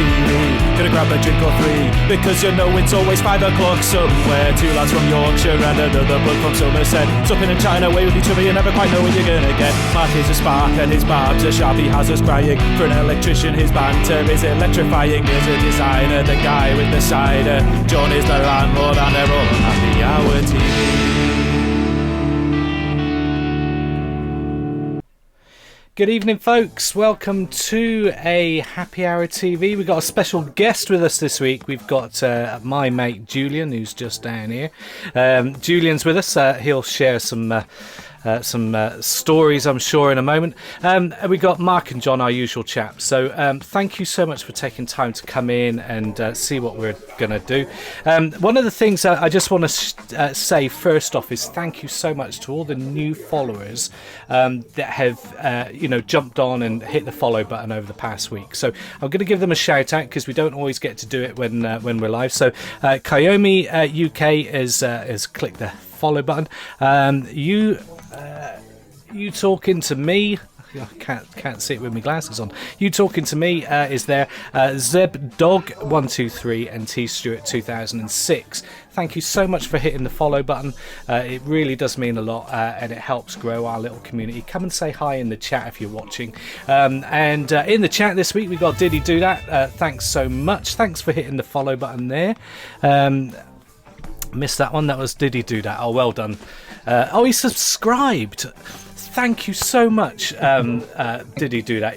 TV. Gonna grab a drink or three, because you know it's always 5 o'clock somewhere. Two lads from Yorkshire and another bloke from Somerset, supping and chatting away with each other, you never quite know what you're gonna get. Mark is a spark and his barbs are sharp, he has us crying. For an electrician his banter is electrifying. Here's a designer, the guy with the cider. John is the landlord and they're all on Happy Hour TV. Good evening, folks. Welcome to a Happy Hour TV. We've got a special guest with us this week. We've got my mate Julian, who's just down here. Julian's with us. He'll share some stories, I'm sure, in a moment. We got Mark and John, our usual chaps. So thank you so much for taking time to come in and see what we're going to do. One of the things I just want to say first off is thank you so much to all the new followers that have jumped on and hit the follow button over the past week. So I'm going to give them a shout out because we don't always get to do it when we're live. So Kayomi UK has clicked the follow button. You talking to me? I can't see it with my glasses on. You talking to me is there. Zeb Dog 123 and T Stewart 2006. Thank you so much for hitting the follow button. It really does mean a lot, and it helps grow our little community. Come and say hi in the chat if you're watching. And in the chat this week we got Did He Do That? Thanks so much. Thanks for hitting the follow button there. Missed that one. That was Did He Do That? Oh, well done. He subscribed. Thank you so much. Did he do that?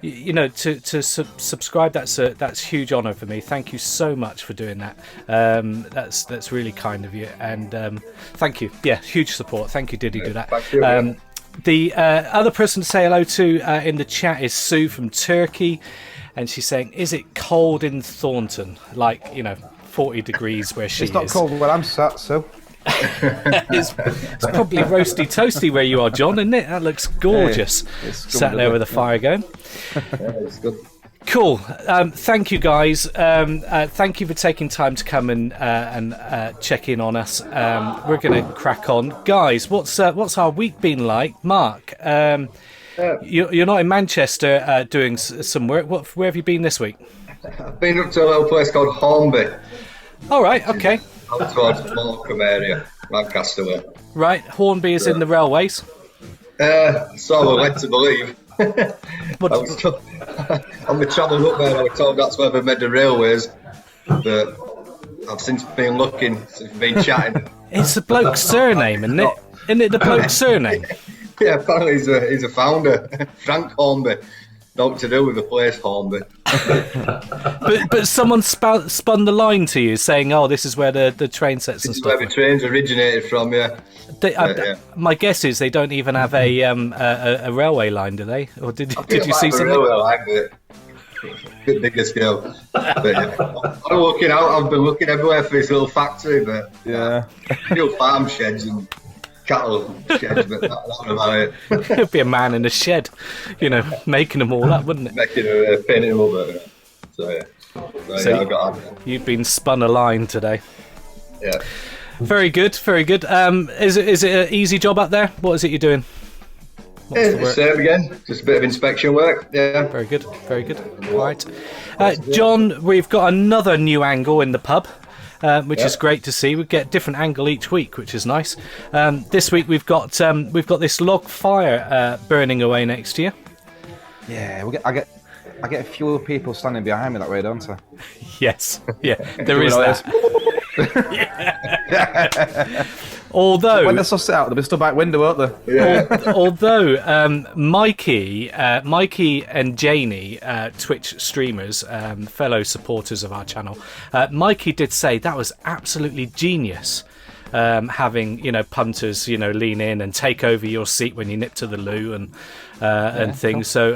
To subscribe. That's huge honour for me. Thank you so much for doing that. That's really kind of you. And thank you. Yeah, huge support. Thank you. Did he do that? Thank you. The other person to say hello to in the chat is Sue from Turkey, and she's saying, "Is it cold in Thornton? 40 degrees where she is?" It's not cold where I'm sat, so. It's probably roasty toasty where you are, John, isn't it? That looks gorgeous. Yeah, sat there with a fire going. Yeah, it's good. Cool. Thank you, guys. Thank you for taking time to come and check in on us. We're going to crack on, guys. What's our week been like, Mark? You're not in Manchester doing some work. Where have you been this week? I've been up to a little place called Hornby. All right. Okay. Out towards the Morecambe area, Lancaster way. Right, Hornby is in the railways. So we're led to believe. On the travel up there, I was told that's where they made the railways. But I've since been looking, since been chatting. It's the bloke's surname, isn't it? Isn't it the bloke's surname? Yeah, apparently he's a founder, Frank Hornby. Nothing to do with the place Hornby. but someone spun the line to you saying, "Oh, this is where the train sets and stuff." This is where the trains originated from, yeah. My guess is they don't even have a railway line, do they? Or did you see something? Railway line, but bit bigger scale. But yeah. I've been looking everywhere for this little factory, but real farm sheds and cattle sheds, but that's about it. It'd be a man in a shed, making them all up, wouldn't it? Painting them over. So I got you've been spun a line today. Yeah. Very good, very good. Is it an easy job up there? What is it you're doing? The same again, just a bit of inspection work. Yeah. Very good, very good. Right, John, we've got another new angle in the pub. Which is great to see. We get a different angle each week, which is nice. This week we've got this log fire burning away next to you. Yeah, I get a few other people standing behind me that way, don't I? Yes, yeah, there is that. Although when they suss it out, they'll be stood back window, won't they? Yeah. Although Mikey and Janie, Twitch streamers, fellow supporters of our channel, Mikey did say that was absolutely genius. Having punters lean in and take over your seat when you nip to the loo and things. So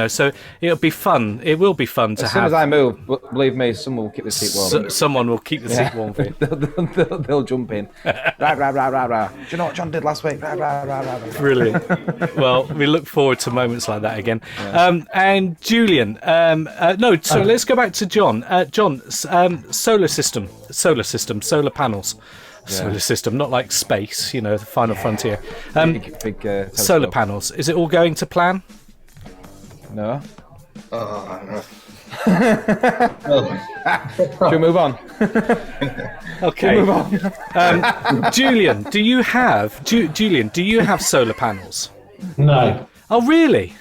so it'll be fun. It will be fun to have. As soon as I move, believe me, someone will keep the seat warm. Someone will keep the seat warm for you. They'll jump in. Rah, rah, rah, rah, rah. Do you know what John did last week? Rah, rah, rah, rah, rah. Brilliant. Well, we look forward to moments like that again. Yeah. And Julian, let's go back to John. John, solar solar panels. Solar system, not like space, the final frontier. Big solar panels. Is it all going to plan? No. Oh, no. Should we move on? Okay. Move on. Julian, do you have solar panels? No. Oh, really?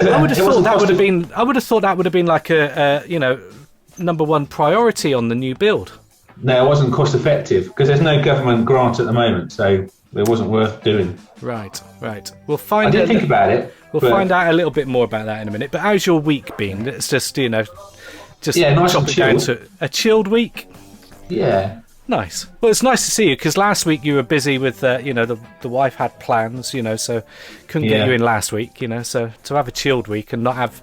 I would have It thought wasn't that would have cost- been. I would have thought that would have been like a number one priority on the new build. No, it wasn't cost effective because there's no government grant at the moment, so it wasn't worth doing. Right. We'll I find did out. think about it. We'll find out a little bit more about that in a minute. But how's your week been? Let's just nice chop and it down chilled. to a chilled week. Yeah. Nice. Well, it's nice to see you because last week you were busy with, the wife had plans, so couldn't get Yeah. you in last week, So to have a chilled week and not have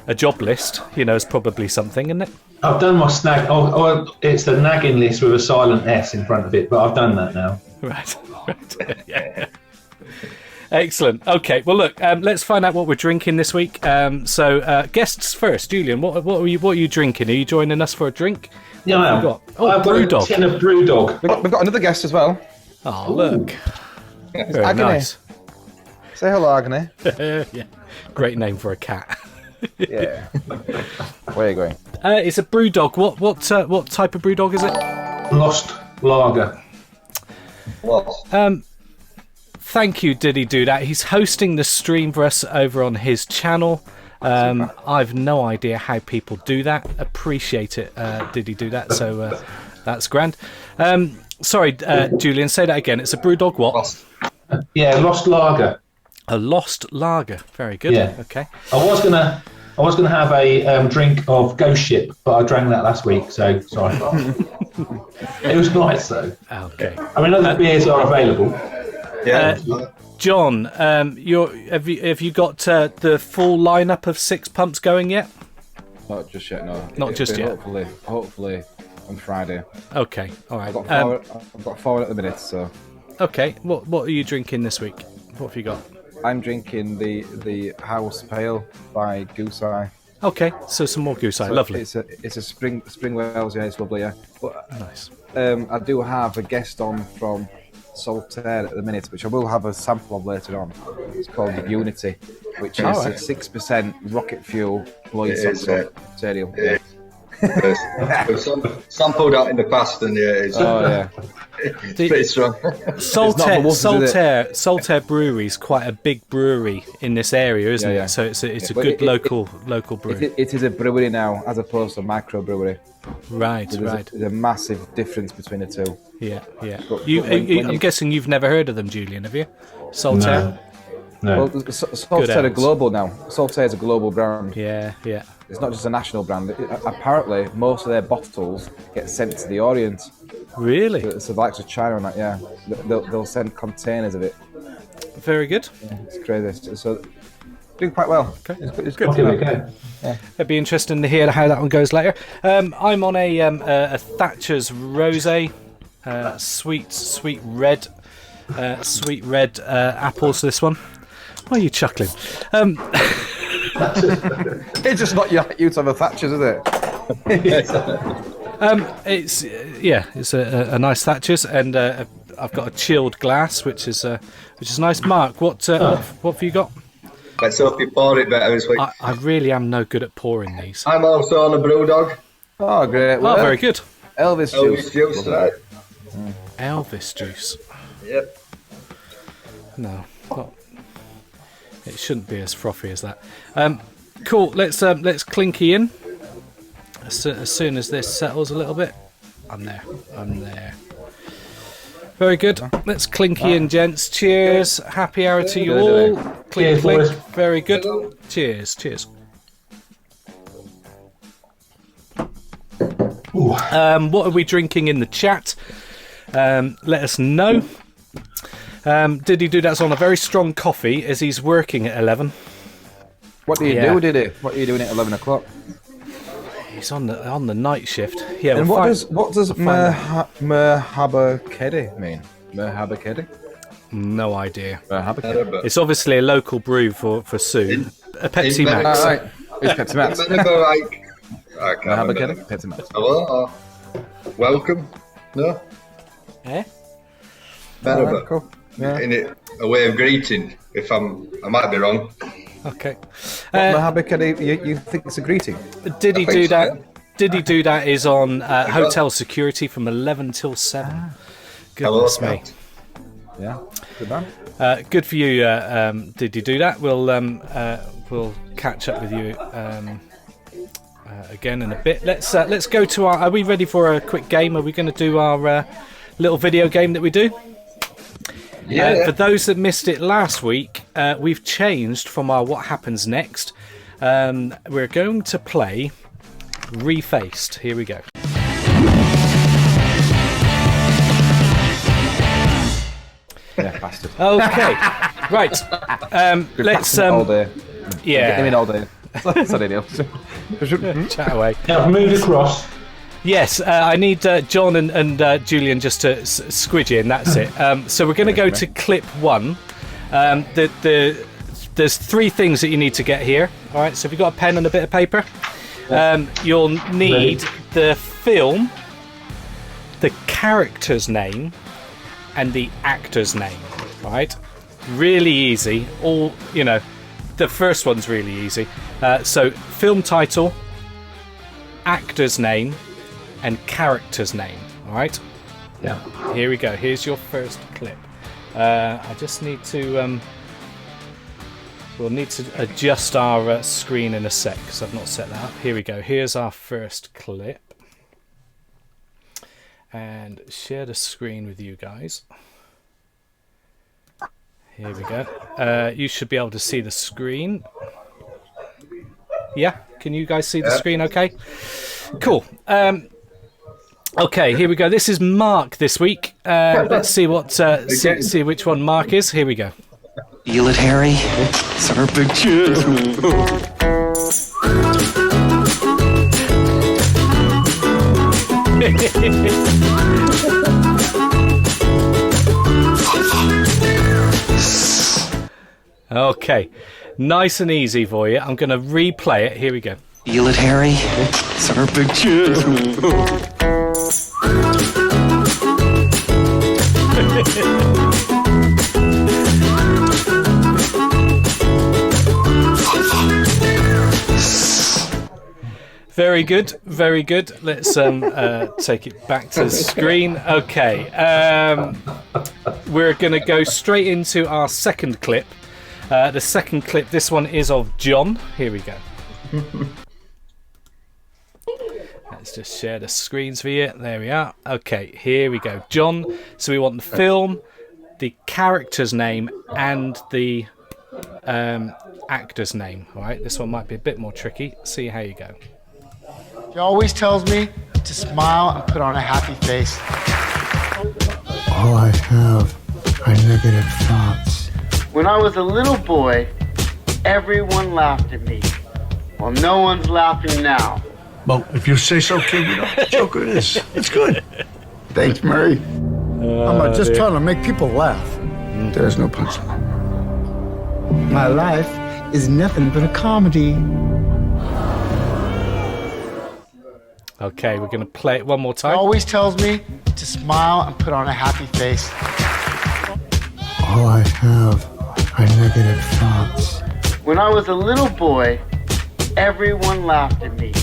a job list, is probably something, isn't it? I've done my snag. Oh, it's the nagging list with a silent S in front of it, but I've done that now. Right. Yeah. Excellent. Okay. Well, look. Let's find out what we're drinking this week. So guests first. Julian, what are you drinking? Are you joining us for a drink? Yeah, What I have am. you got? Oh, I've got Brewdog. a tin of Brewdog. We've got another guest as well. Oh, look. Very Agony. nice. Say hello, Agony. Yeah. Great name for a cat. Yeah. Where are you going? It's a Brewdog. What type of Brewdog is it? Lost Lager. What? Thank you, Did He Do That? He's hosting the stream for us over on his channel. I've no idea how people do that. Appreciate it, Did He Do That? So that's grand. Sorry, Julian, say that again. It's a Brewdog what? Lost. Yeah, Lost Lager. A Lost Lager. Very good. Yeah. Okay. I was gonna have a drink of Ghost Ship, but I drank that last week, so sorry. It was nice though. Okay. I mean, other beers are available. Yeah. John, have you got the full lineup of Six Pumps going yet? Not just yet, no. Not just yet. Hopefully on Friday. Okay. All right. I've got four at the minute, so. Okay. What are you drinking this week? What have you got? I'm drinking the House Pale by Goose Eye. Okay. So some more Goose Eye. So Lovely. It's a spring Wales, yeah, it's lovely, yeah. But Nice. I do have a guest on from Saltaire at the minute, which I will have a sample of later on. It's called Unity, which is Alright. 6% rocket fuel, Lloyd It is, material. Yeah. We've sampled that in the past, and yeah, it's Oh yeah. pretty strong. Saltaire, for wussers, is Saltaire Brewery is quite a big brewery in this area, isn't Yeah. it? So it's a But good local brewery. It is a brewery now, as opposed to a microbrewery. Right. There's a massive difference between the two. Yeah. But I'm guessing you've never heard of them, Julian, have you? Saltaire? No. Well, Saltaire are ales. global now. Saltaire is a global brand. Yeah. It's not just a national brand. Apparently, most of their bottles get sent to the Orient. Really? So the likes of China and that, yeah. They'll send containers of it. Very good. It's crazy. So doing quite well. Okay. It's good. Okay, okay. It'd be interesting to hear how that one goes later. I'm on a Thatcher's Rosé, sweet red apples. This one. Why are you chuckling? It's just not you to have a Thatcher's, is it? It's a nice Thatcher's, and I've got a chilled glass, which is nice. Mark, what have you got? Let's hope you pour it better this week. I really am no good at pouring these. I'm also on a Brewdog. Oh, great. Oh, very good. Elvis Elvis juice. juice, right? Elvis juice. Yep. No, not. It shouldn't be as frothy as that. Cool. Let's clinky in. As soon as this settles a little bit, I'm there. Very good. Let's clinky in, gents. Cheers. Happy hour to you all. Clink, Cheers, clink. boys. Very good. Cheers. What are we drinking in the chat? Let us know. Did he do that's on a very strong coffee as he's working at 11? What do you Yeah. do, Diddy? What are you doing at 11 o'clock? He's on the night shift. Yeah. And we'll what does Merhaba Kedi mean? Merhaba Kedi? no idea. Merhaba Kedi. It's obviously a local brew for Sue. A Pepsi Max. Right. It's Pepsi Max. Remember, like, I can't Merhaba remember. Kedi? Pepsi Max. Hello? Or welcome? No? Eh? Merhaba. Alright, cool. Yeah. In it, a way of greeting, I might be wrong. Okay. You think it's a greeting? Did he do so, that? yeah. Did he do that? Is on hotel security from 11 till 7. Goodness Hello, me. Yeah. Good man. Good for you. Did you do that? We'll catch up with you again in a bit. Let's go to our. Are we ready for a quick game? Are we going to do our little video game that we do? Yeah. For those that missed it last week, we've changed from our What Happens Next. We're going to play Refaced. Here we go. Yeah, bastard. Okay, right. Let's. All day. Yeah. Get him in all day. Sorry, Neil. Chat away. Now move across. Yes, I need John and Julian just to squidge in. That's it. So we're going to go to clip 1. There's 3 things that you need to get here. All right. So if you've got a pen and a bit of paper, you'll need the film, the character's name, and the actor's name. Right. Really easy. The first one's really easy. So film title, actor's name, and character's name. All right. Yeah. Here we go. Here's your first clip. I just need to. We'll need to adjust our screen in a sec because I've not set that up. Here we go. Here's our first clip, and share the screen with you guys. Here we go. You should be able to see the screen. Yeah, can you guys see the screen? Okay. Cool. Okay, here we go. This is Mark this week. Let's see what see which one Mark is. Here we go. Feel it, Harry? It's our big chance. Okay, nice and easy for you. I'm going to replay it. Here we go. Feel it, Harry? It's our big chance. Very good, very good. Let's take it back to the screen. Okay, we're going to go straight into our second clip. The second clip, this one is of John. Here we go. Let's just share the screens for you. There we are. Okay, here we go. John, so we want the film, the character's name, and the actor's name. All right, this one might be a bit more tricky. See how you go. She always tells me to smile and put on a happy face. All I have are negative thoughts. When I was a little boy, everyone laughed at me. Well, no one's laughing now. Well, if you say so, kid, Joker it is. It's good. Thanks, Murray. I'm just trying to make people laugh. There's no punchline. My life is nothing but a comedy. Okay, we're going to play it one more She time. always tells me to smile and put on a happy face. All I have are negative thoughts. When I was a little boy, everyone laughed at me.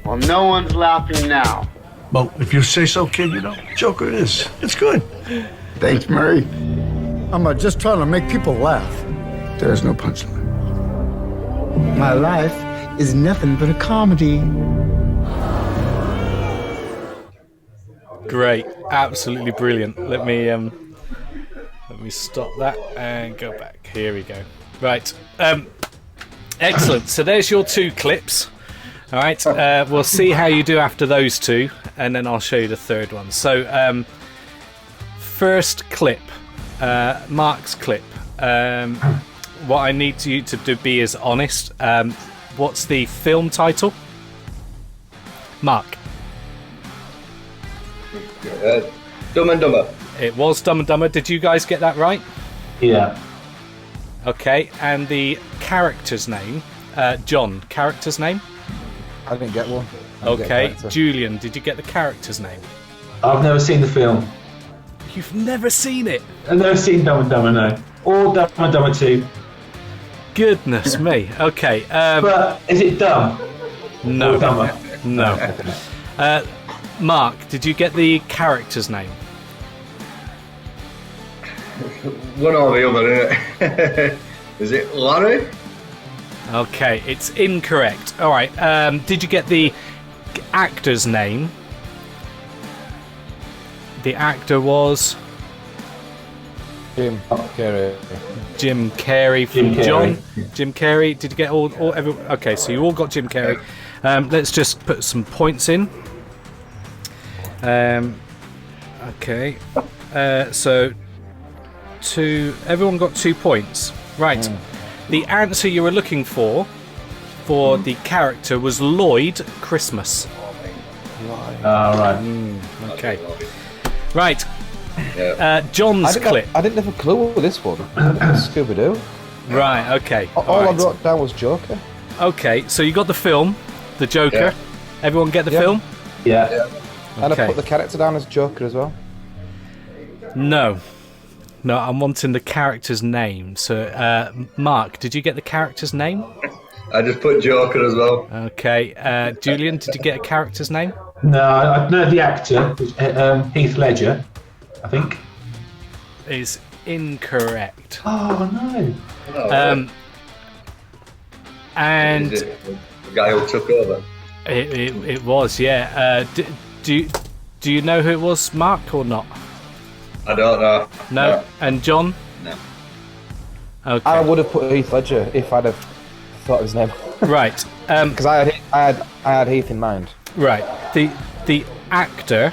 Well, no one's laughing now. Well, if you say so, kid, Joker it is. It's good. Thanks, Murray. I'm just trying to make people laugh. There's no punchline. My life is nothing but a comedy. Great, absolutely brilliant. Let me stop that and go back. Here we go. Right, excellent. So there's your 2 clips. All right, we'll see how you do after those 2, and then I'll show you the third one. So, first clip, Mark's clip. What I need you to be is honest. What's the film title? Mark. Dumb and Dumber. It was Dumb and Dumber. Did you guys get that right? Yeah. Okay, and the character's name, John, character's name? I didn't get one. Okay, Julian, did you get the character's name? I've never seen the film. You've never seen it? I've never seen Dumb and Dumber, no. Or Dumb and Dumber 2. Goodness me. Okay. But is it dumb? No. Or dumber? No. Mark, did you get the character's name? One or the other, isn't it? Is it Larry? Okay, it's incorrect. All right. Did you get the actor's name? The actor was Jim Carrey. Jim Carrey from John. Jim Carrey. Did you get all everyone? Okay, so you all got Jim Carrey. Let's just put some points in. Okay. So everyone got 2 points. Right. The answer you were looking for the character was Lloyd Christmas. Right. Okay. Right. John's clip. I didn't have a clue with this one. Scooby-Doo. Right, okay. All I wrote down was Joker. Okay, so you got the film, the Joker. Yeah. Everyone get the film? Yeah. And Okay. I put the character down as Joker as well. No, I'm wanting the character's name. So, Mark, did you get the character's name? I just put Joker as well. Okay. Julian, did you get a character's name? No, I know the actor, Heath Ledger, I think. Is incorrect. Oh, no. And Is it the guy who took over? it was, yeah. Do you know who it was, Mark, or not? I don't know. No. And John? No. Okay. I would have put Heath Ledger if I'd have thought of his name. Right. Because I had Heath in mind. Right. The actor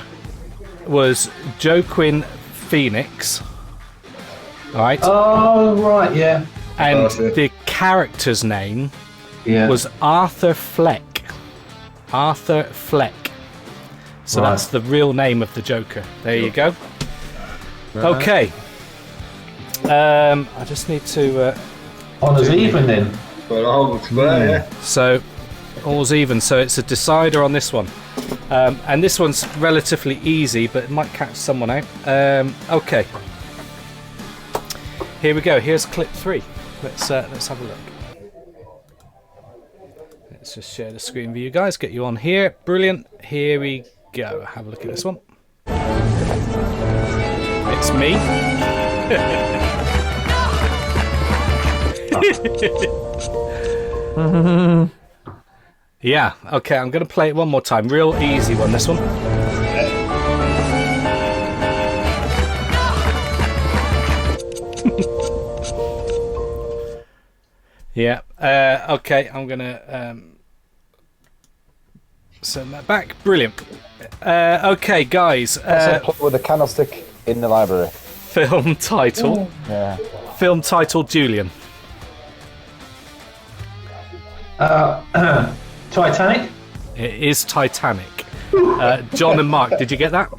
was Joaquin Phoenix. All right. Oh, right, yeah. And okay. the character's name Yeah. was Arthur Fleck. Arthur Fleck. So Right. that's the real name of the Joker. There you go. Okay. I just need to. Honours even then. But all square, yeah. So all's even. So it's a decider on this one. And this one's relatively easy, but it might catch someone out. Okay. Here we go. Here's clip 3. Let's have a look. Let's just share the screen with you guys. Get you on here. Brilliant. Here we go. Have a look at this one. It's me. Yeah. Okay. I'm going to play it one more time. Real easy one. This one. Yeah. Okay. I'm gonna send that back. Brilliant. Okay, guys. With a candlestick in the library. Film title. Yeah. Film title. Julian. Titanic? It is Titanic. John and Mark, did you get that?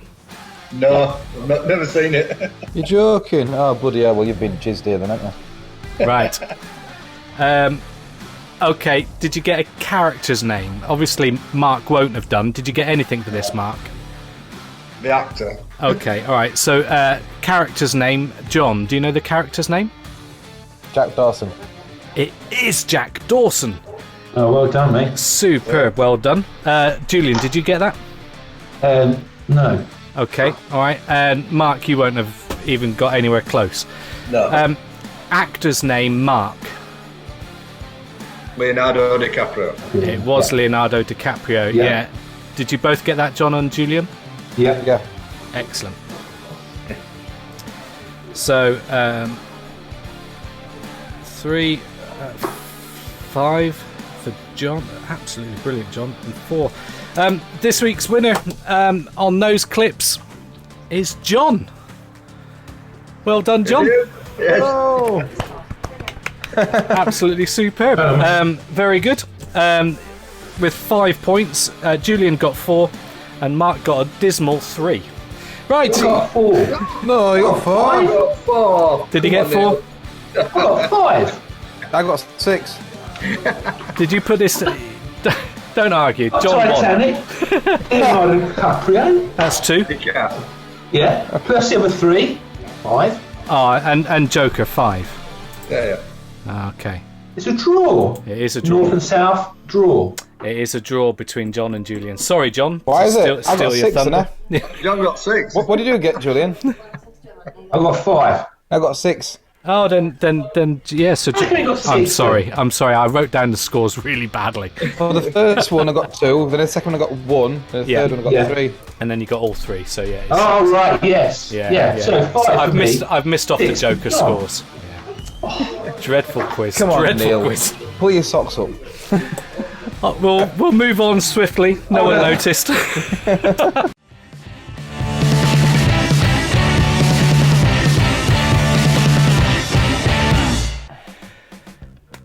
No, I've never seen it. You're joking? Oh, bloody hell. Well, you've been jizzed here then, haven't you? Right. Okay. Did you get a character's name? Obviously, Mark won't have done. Did you get anything for this, Mark? The actor. Okay. All right. So, character's name. John, do you know the character's name? Jack Dawson. It is Jack Dawson. Oh, well done, mate. Superb. Well done. Julian, did you get that? No. Okay. All right. And Mark, you won't have even got anywhere close. No. Actor's name, Mark. Leonardo DiCaprio. It was Leonardo DiCaprio. Yeah. Did you both get that, John and Julian? Yeah. Yeah. Excellent. So, 3, 5 for John. Absolutely brilliant, John. And 4. This week's winner on those clips is John. Well done, John. Yes. Oh! Absolutely superb. Very good. With 5 points, Julian got 4, and Mark got a dismal 3. Right. Got 4. No, you got 4. 4. Did he get 4? I got 5. I got 6. Did you put this? Don't argue. John won. Titanic. Leonardo DiCaprio. That's 2. Yeah. Yeah. Plus the other 3. 5. And Joker 5. Yeah. Okay. It's a draw. It is a draw. North and South draw. It is a draw between John and Julian. Sorry, John. Why is it? I've got Steal your 6, thunder. John got 6. What did you get, Julian? I got 5. I got 6. Oh, then, yeah. So I'm sorry. I wrote down the scores really badly. Well, the first one I got 2, then the second one I got 1, and the third one I got 3. And then you got all 3. So yeah. Oh right, yes. Yeah. So 5 I've missed off the Joker scores. Yeah. Dreadful quiz. Come on, Dreadful Neil. quiz. Pull your socks up. We'll move on swiftly. No one noticed.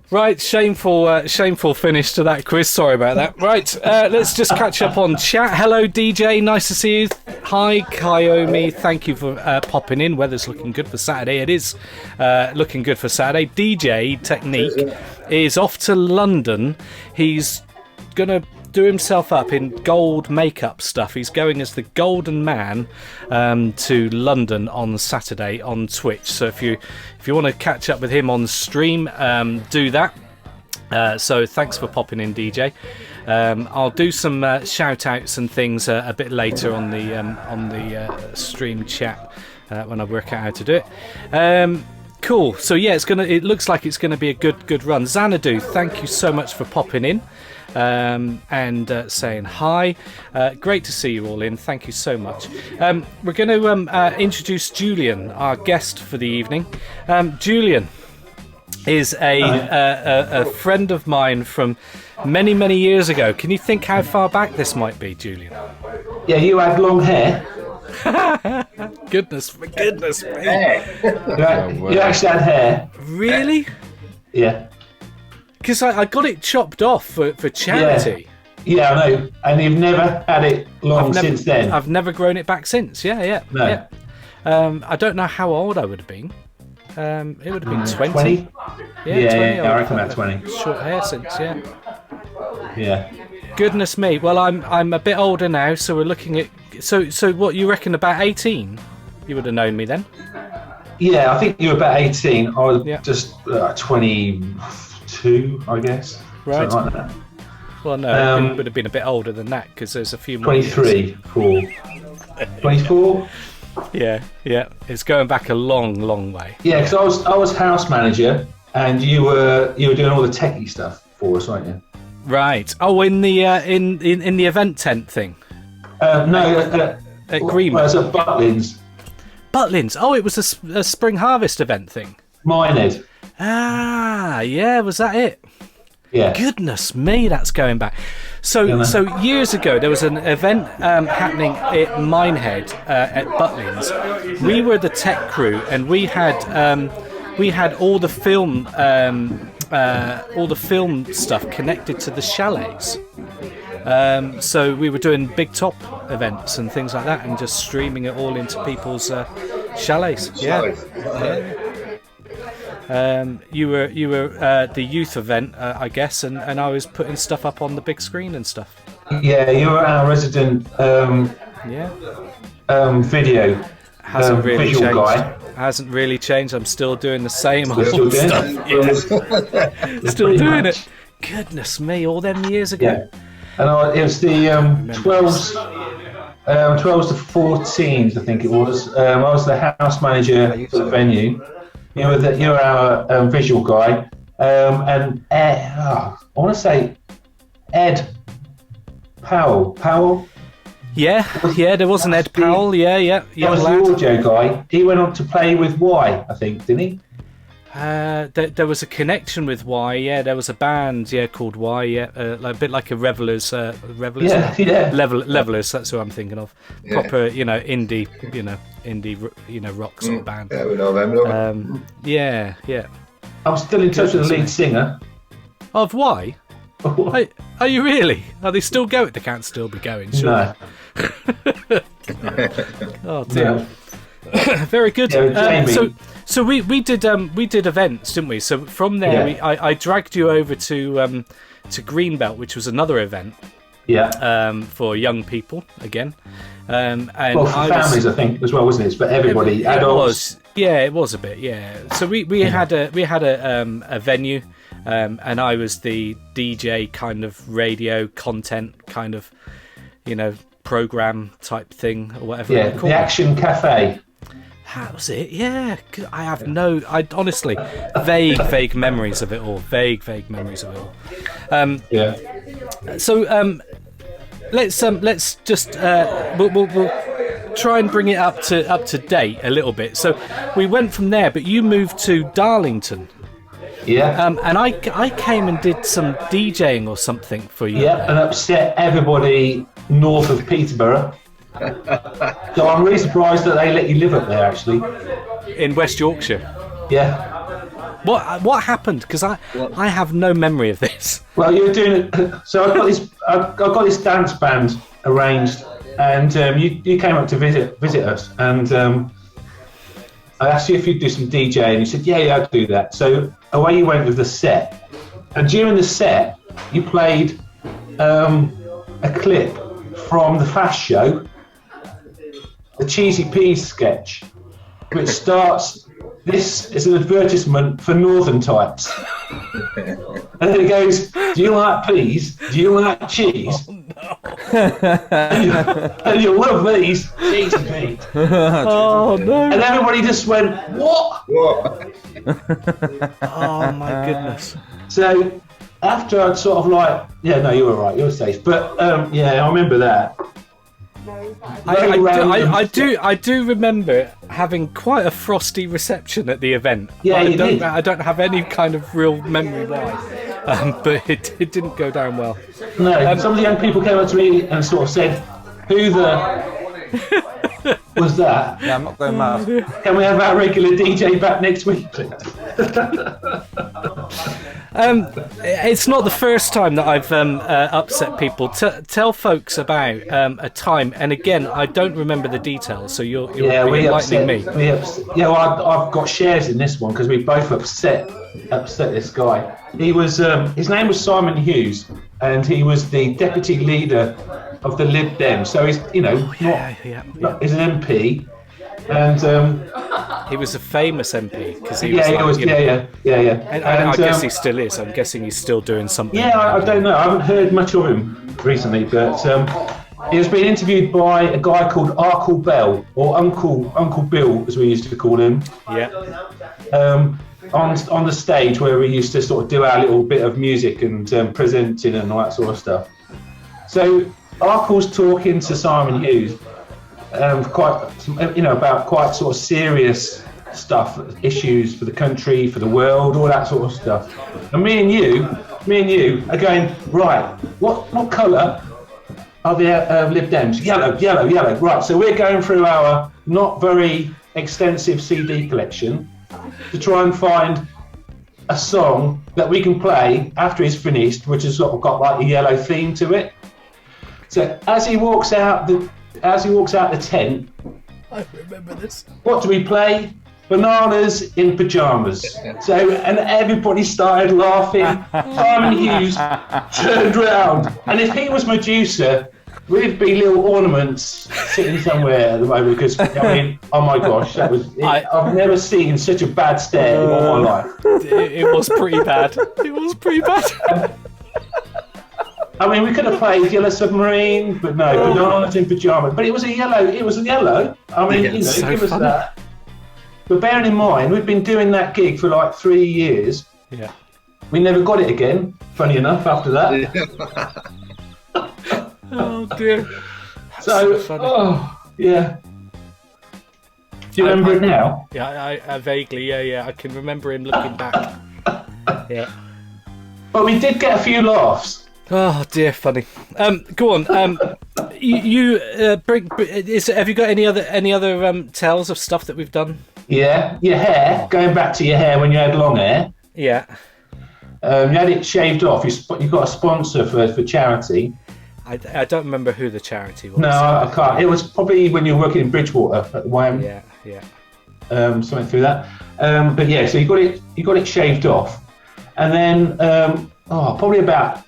Right, shameful finish to that quiz. Sorry about that. Right, let's just catch up on chat. Hello, DJ. Nice to see you. Hi, Kayomi. Thank you for popping in. Weather's looking good for Saturday. It is looking good for Saturday. DJ Technique is off to London. He's gonna do himself up in gold makeup stuff. He's going as the Golden Man to London on Saturday on Twitch. So if you want to catch up with him on stream, do that. So thanks for popping in, DJ. I'll do some shout outs and things a bit later on the stream chat when I work out how to do it. Cool. So yeah, it looks like it's gonna be a good run. Xanadu, thank you so much for popping in. And saying hi. Great to see you all in. Thank you so much. We're going to introduce Julian, our guest for the evening. Julian is a friend of mine from many years ago. Can you think how far back this might be, Julian? Yeah, you had long hair. Goodness me. You actually had hair. Really? Yeah. Because I got it chopped off for charity. Yeah, I know. And you've never had it long since then. I've never grown it back since. Yeah. No. Yeah. I don't know how old I would have been. It would have been 20. 20? Yeah, 20. I reckon about 20. Short hair since, yeah. Yeah. Goodness me. Well, I'm a bit older now, so we're looking at... So what, you reckon about 18? You would have known me then? Yeah, I think you were about 18. I was just 22, I guess. Right. Something like that. Well, no, it would have been a bit older than that, because there's a few more 23, years. 24? Yeah. It's going back a long way. Yeah, because I was house manager, and you were doing all the techie stuff for us, weren't you? Right. Oh, in the in the event tent thing. No, at Green. Well, it was at Butlins. Butlins. Oh, it was a spring harvest event thing. Minehead. Ah, yeah. Was that it? Yeah. Goodness me, that's going back. So years ago, there was an event happening at Minehead at Butlins. We were the tech crew, and we had all the film stuff connected to the chalets. So we were doing big top events and things like that, and just streaming it all into people's chalets. Yeah. You were the youth event, I guess, and I was putting stuff up on the big screen and stuff. Yeah, you were our resident video hasn't really visual changed. guy. Hasn't really changed. I'm still doing the same old Still doing stuff. it? Yeah. Still doing it. Goodness me, all them years ago. Yeah. And it was the 12s to 14s, I think it was. I was the house manager for the venue. You were our visual guy, and I want to say Ed Powell. Yeah, there was an Ed Powell. Yeah. He was the audio guy. He went on to play with Y, I think, didn't he? There was a connection with Y. Yeah, there was a band called Y. Yeah, a bit like a Revelers. Revelers. Yeah. Levelers. That's who I'm thinking of. Yeah. Proper, indie, rock sort of band. Yeah, we know them. Yeah. I'm still in touch with the lead singer. Of Y? Are you really? Are they still going? They can't still be going, sure. No. Oh dear. No. Very good. Yeah, so we did events, didn't we? So from there, I dragged you over to Greenbelt, which was another event. Yeah. For young people again. And for families, I think, as well, wasn't it? But everybody, adults. It was a bit. Yeah. So we had a venue. and I was the DJ kind of radio content kind of, program type thing or whatever. Yeah, the Action Cafe. That was it. Yeah, I have honestly vague memories of it all. Vague memories of it all. So let's just we'll try and bring it up to date a little bit. So we went from there, but you moved to Darlington. Yeah. And I came and did some DJing or something for you. Yeah, and upset everybody north of Peterborough. So I'm really surprised that they let you live up there, actually. In West Yorkshire. Yeah. What happened? Because I have no memory of this. Well, you were doing it. So I've got this dance band arranged, and you came up to visit us, and I asked you if you'd do some DJ, and you said, yeah, I'd do that. So away you went with the set, and during the set, you played a clip from the Fast Show, the Cheesy Peas sketch, which starts, "This is an advertisement for Northern types." And then it goes, "Do you like peas? Do you like cheese? Oh, no. And you'll love these cheesy peas." Oh, no. And everybody just went, "What?" Oh, my goodness. So after I'd sort of you were right, you were safe. But I remember that. I do remember having quite a frosty reception at the event. Yeah, I don't have any kind of real memory why, but it didn't go down well. No, some of the young people came up to me and sort of said, "Who the was that?" Yeah, I'm not going mad. Can we have our regular DJ back next week, please? It's not the first time that I've upset people. Tell folks about a time, and again, I don't remember the details, so you're enlightening me. I've got shares in this one because we both upset this guy. He was his name was Simon Hughes, and he was the deputy leader of the Lib Dem. So he's he's an MP. And he was a famous MP because he was. And I guess he still is. I'm guessing he's still doing something. Yeah, I don't know. I haven't heard much of him recently, but he was being interviewed by a guy called Arkle Bell, or Uncle Bill, as we used to call him. Yeah. On the stage where we used to sort of do our little bit of music and presenting and all that sort of stuff. So Arkle's talking to Simon Hughes. About quite sort of serious stuff, issues for the country, for the world, all that sort of stuff. And me and you are going, right, what colour are the Lib Dems? Yellow. Right, so we're going through our not very extensive CD collection to try and find a song that we can play after he's finished, which has sort of got like a yellow theme to it. So as he walks out the tent, I remember this. What do we play? Bananas in Pyjamas. So, and everybody started laughing. Simon Hughes turned round, and if he was Medusa, we'd be little ornaments sitting somewhere at the moment. Because oh my gosh, that was. I've never seen such a bad stare in all my life. It was pretty bad. It was pretty bad. I mean, we could have played Yellow Submarine, but no, Bananas in Pyjamas. But it was a yellow. I mean, give us that. But bearing in mind, we've been doing that gig for like 3 years. Yeah. We never got it again, funny enough, after that. Oh, dear. So yeah. Do you remember it now? Yeah, I vaguely, yeah. I can remember him looking back. Yeah. But we did get a few laughs. Oh dear, funny. Go on. Have you got any other tales of stuff that we've done? Yeah, your hair. Going back to your hair when you had long hair. Yeah. You had it shaved off. You got a sponsor for charity. I don't remember who the charity was. No, I can't. It was probably when you were working in Bridgewater at the YM. Yeah. Something through that. But yeah, so you got it shaved off, and then probably about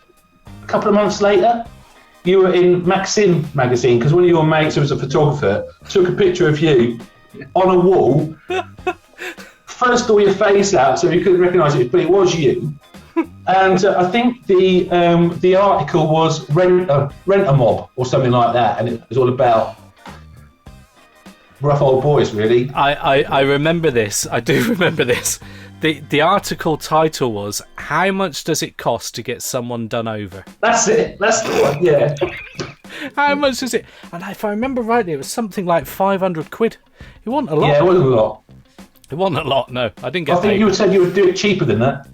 a couple of months later, you were in Maxim magazine because one of your mates, who was a photographer, took a picture of you on a wall. First, all your face out, so you couldn't recognise it, but it was you. And I think the article was rent a mob or something like that, and it was all about rough old boys, really. I remember this. I do remember this. The article title was "How much does it cost to get someone done over?" That's it. That's the one. Yeah. How much is it? And if I remember rightly, it was something like 500 quid. It wasn't a lot. Yeah, it wasn't a lot. It wasn't a lot. No, I didn't get. I think paid. you said you would do it cheaper than that.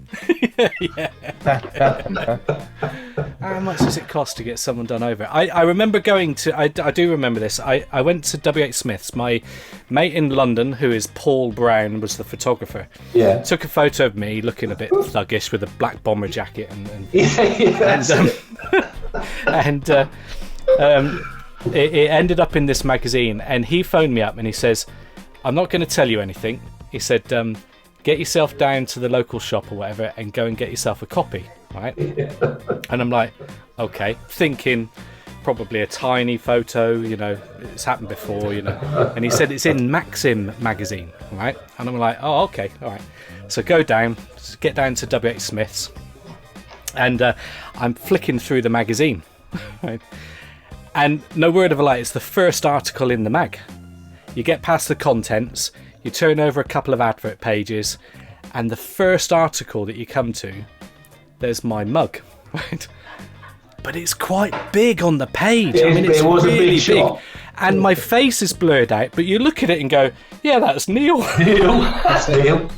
How much does it cost to get someone done over? I remember going to. I do remember this. I went to WH Smith's. My mate in London, who is Paul Brown, was the photographer. Yeah. Took a photo of me looking a bit thuggish with a black bomber jacket it ended up in this magazine, and he phoned me up and he says, "I'm not going to tell you anything." He said, "Get yourself down to the local shop or whatever and go and get yourself a copy," right? And I'm like, okay, thinking probably a tiny photo, you know, it's happened before, you know. And he said it's in Maxim magazine, right? And I'm like, oh, okay, all right. So go down, get down to WH Smith's, and I'm flicking through the magazine, right? And no word of a lie, it's the first article in the mag. You get past the contents, you turn over a couple of advert pages, and the first article that you come to, there's my mug, right? But it's quite big on the page. It's really big. And my face is blurred out, but you look at it and go, yeah, that's Neil. That's Neil.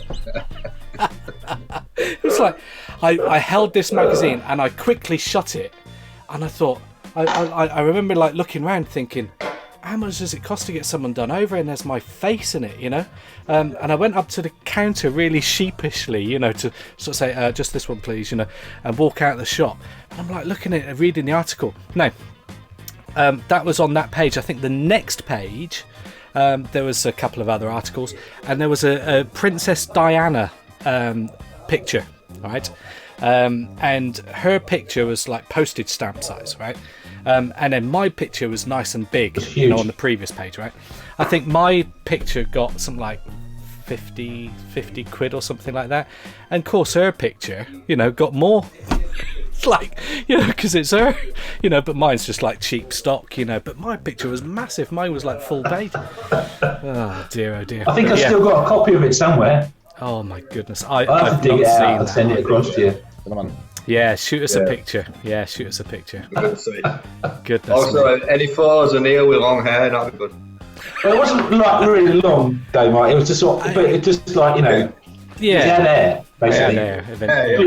It's like, I held this magazine and I quickly shut it, and I thought, I remember like looking around thinking, how much does it cost to get someone done over? And there's my face in it, you know. And I went up to the counter really sheepishly, you know, to sort of say, just this one, please, you know, and walk out of the shop. And I'm like looking at it, reading the article. No, that was on that page. I think the next page, there was a couple of other articles, and there was a Princess Diana picture, right? And her picture was like postage stamp size, right? And then my picture was nice and big, you know, on the previous page, right? I think my picture got something like 50 quid or something like that. And of course her picture, you know, got more. It's like, you know, because it's her, you know, but mine's just like cheap stock, you know, but my picture was massive. Mine was like full page. Oh dear, oh dear. I think I've still got a copy of it somewhere. Oh my goodness. I'll have to dig it out and send it across to you. Come on. Yeah, shoot us a picture. Yeah, shoot us a picture. Goodness. Also, any photos of Neil with long hair, that'd be good. Well, it wasn't like really long, though, Mike. It was just sort of, but it just like, you know, he had hair, basically. But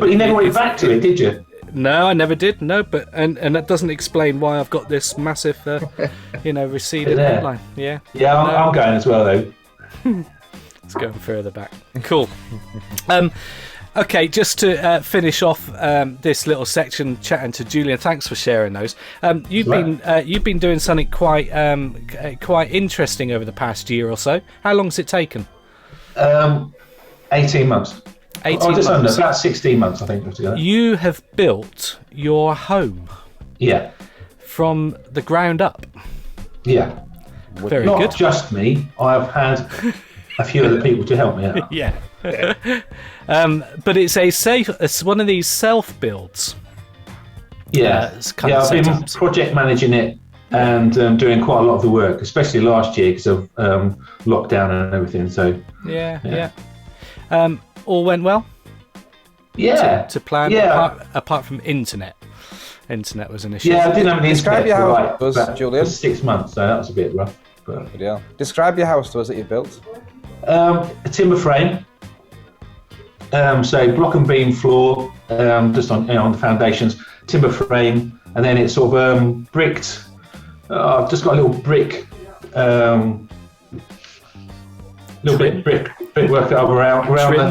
you never went back to it, did you? No, I never did. No, but and that doesn't explain why I've got this massive, you know, receded headline. Yeah. Yeah, I'm going as well, though. Let's go further back. Cool. Okay, just to finish off this little section, chatting to Julian. Thanks for sharing those. You've been doing something quite interesting over the past year or so. How long's it taken? 18 months. 18 just months. Under, about 16 months, I think. Altogether. You have built your home. Yeah. From the ground up. Yeah. Very Not good. Not just me. I've had a few other people to help me out. Yeah. But it's one of these self builds. Yeah, I've been project managing it and doing quite a lot of the work, especially last year because of lockdown and everything. So yeah. All went well. Yeah. To plan. Yeah. Apart from internet was an issue. Yeah, I didn't have any Describe your house, Julian. For 6 months, so that was a bit rough. But yeah. Describe your house to us that you built. A timber frame. So block and beam floor, just on the foundations, timber frame, and then it's sort of bricked. I've just got a little brick, brickwork around,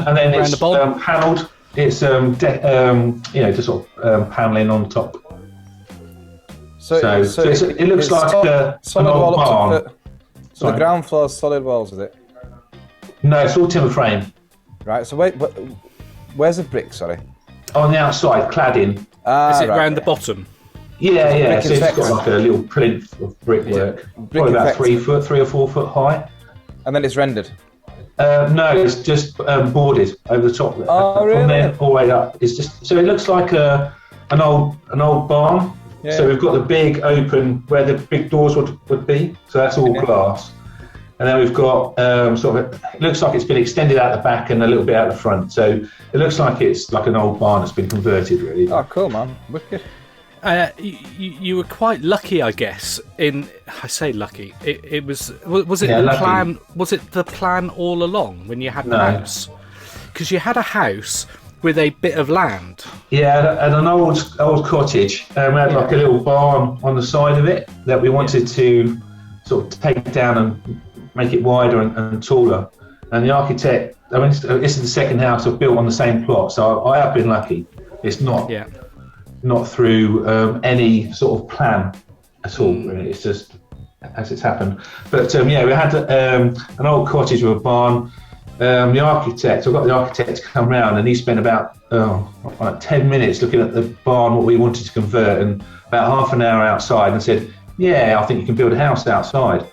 and then it's panelled. It's just sort of paneling on top. So it looks like a solid old wall barn. So the ground floor is solid walls, is it? No, it's all timber frame. Right, so where's the brick, sorry? On the outside, cladding. Is it round the bottom? Yeah. So it's got like a little plinth of brickwork. Probably about 3 or 4 foot high. And then it's rendered? No, it's just boarded over the top. Oh, really? From there all the way up. It's just so it looks like an old barn. Yeah. So we've got the big open where the big doors would be. So that's all glass. And then we've got it looks like it's been extended out the back and a little bit out the front. So it looks like it's like an old barn that's been converted, really. Oh, cool, man. Wicked. You were quite lucky, I guess. I say lucky. It was it Yeah, the lucky. plan? Was it the plan all along when you had the No. house? Because you had a house with a bit of land. Yeah, and an old cottage. We had like a little barn on the side of it that we wanted to sort of take down and make it wider and taller. And the architect, I mean, this is the second house I've built on the same plot, so I have been lucky. It's not through any sort of plan at all, really. It's just as it's happened. But we had an old cottage with a barn. The architect, I got the architect to come round, and he spent about 10 minutes looking at the barn, what we wanted to convert, and about half an hour outside, and said, "Yeah, I think you can build a house outside."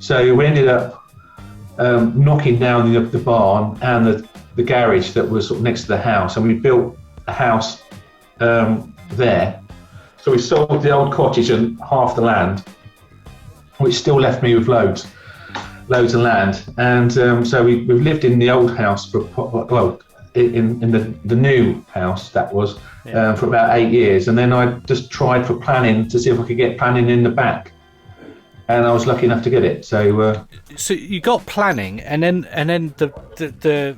So we ended up knocking down the barn and the garage that was sort of next to the house, and we built a house there. So we sold the old cottage and half the land, which still left me with loads of land. And so we've lived in the old house for in the new house that was for about 8 years, and then I just tried for planning to see if I could get planning in the back, and I was lucky enough to get it. So you got planning, and then the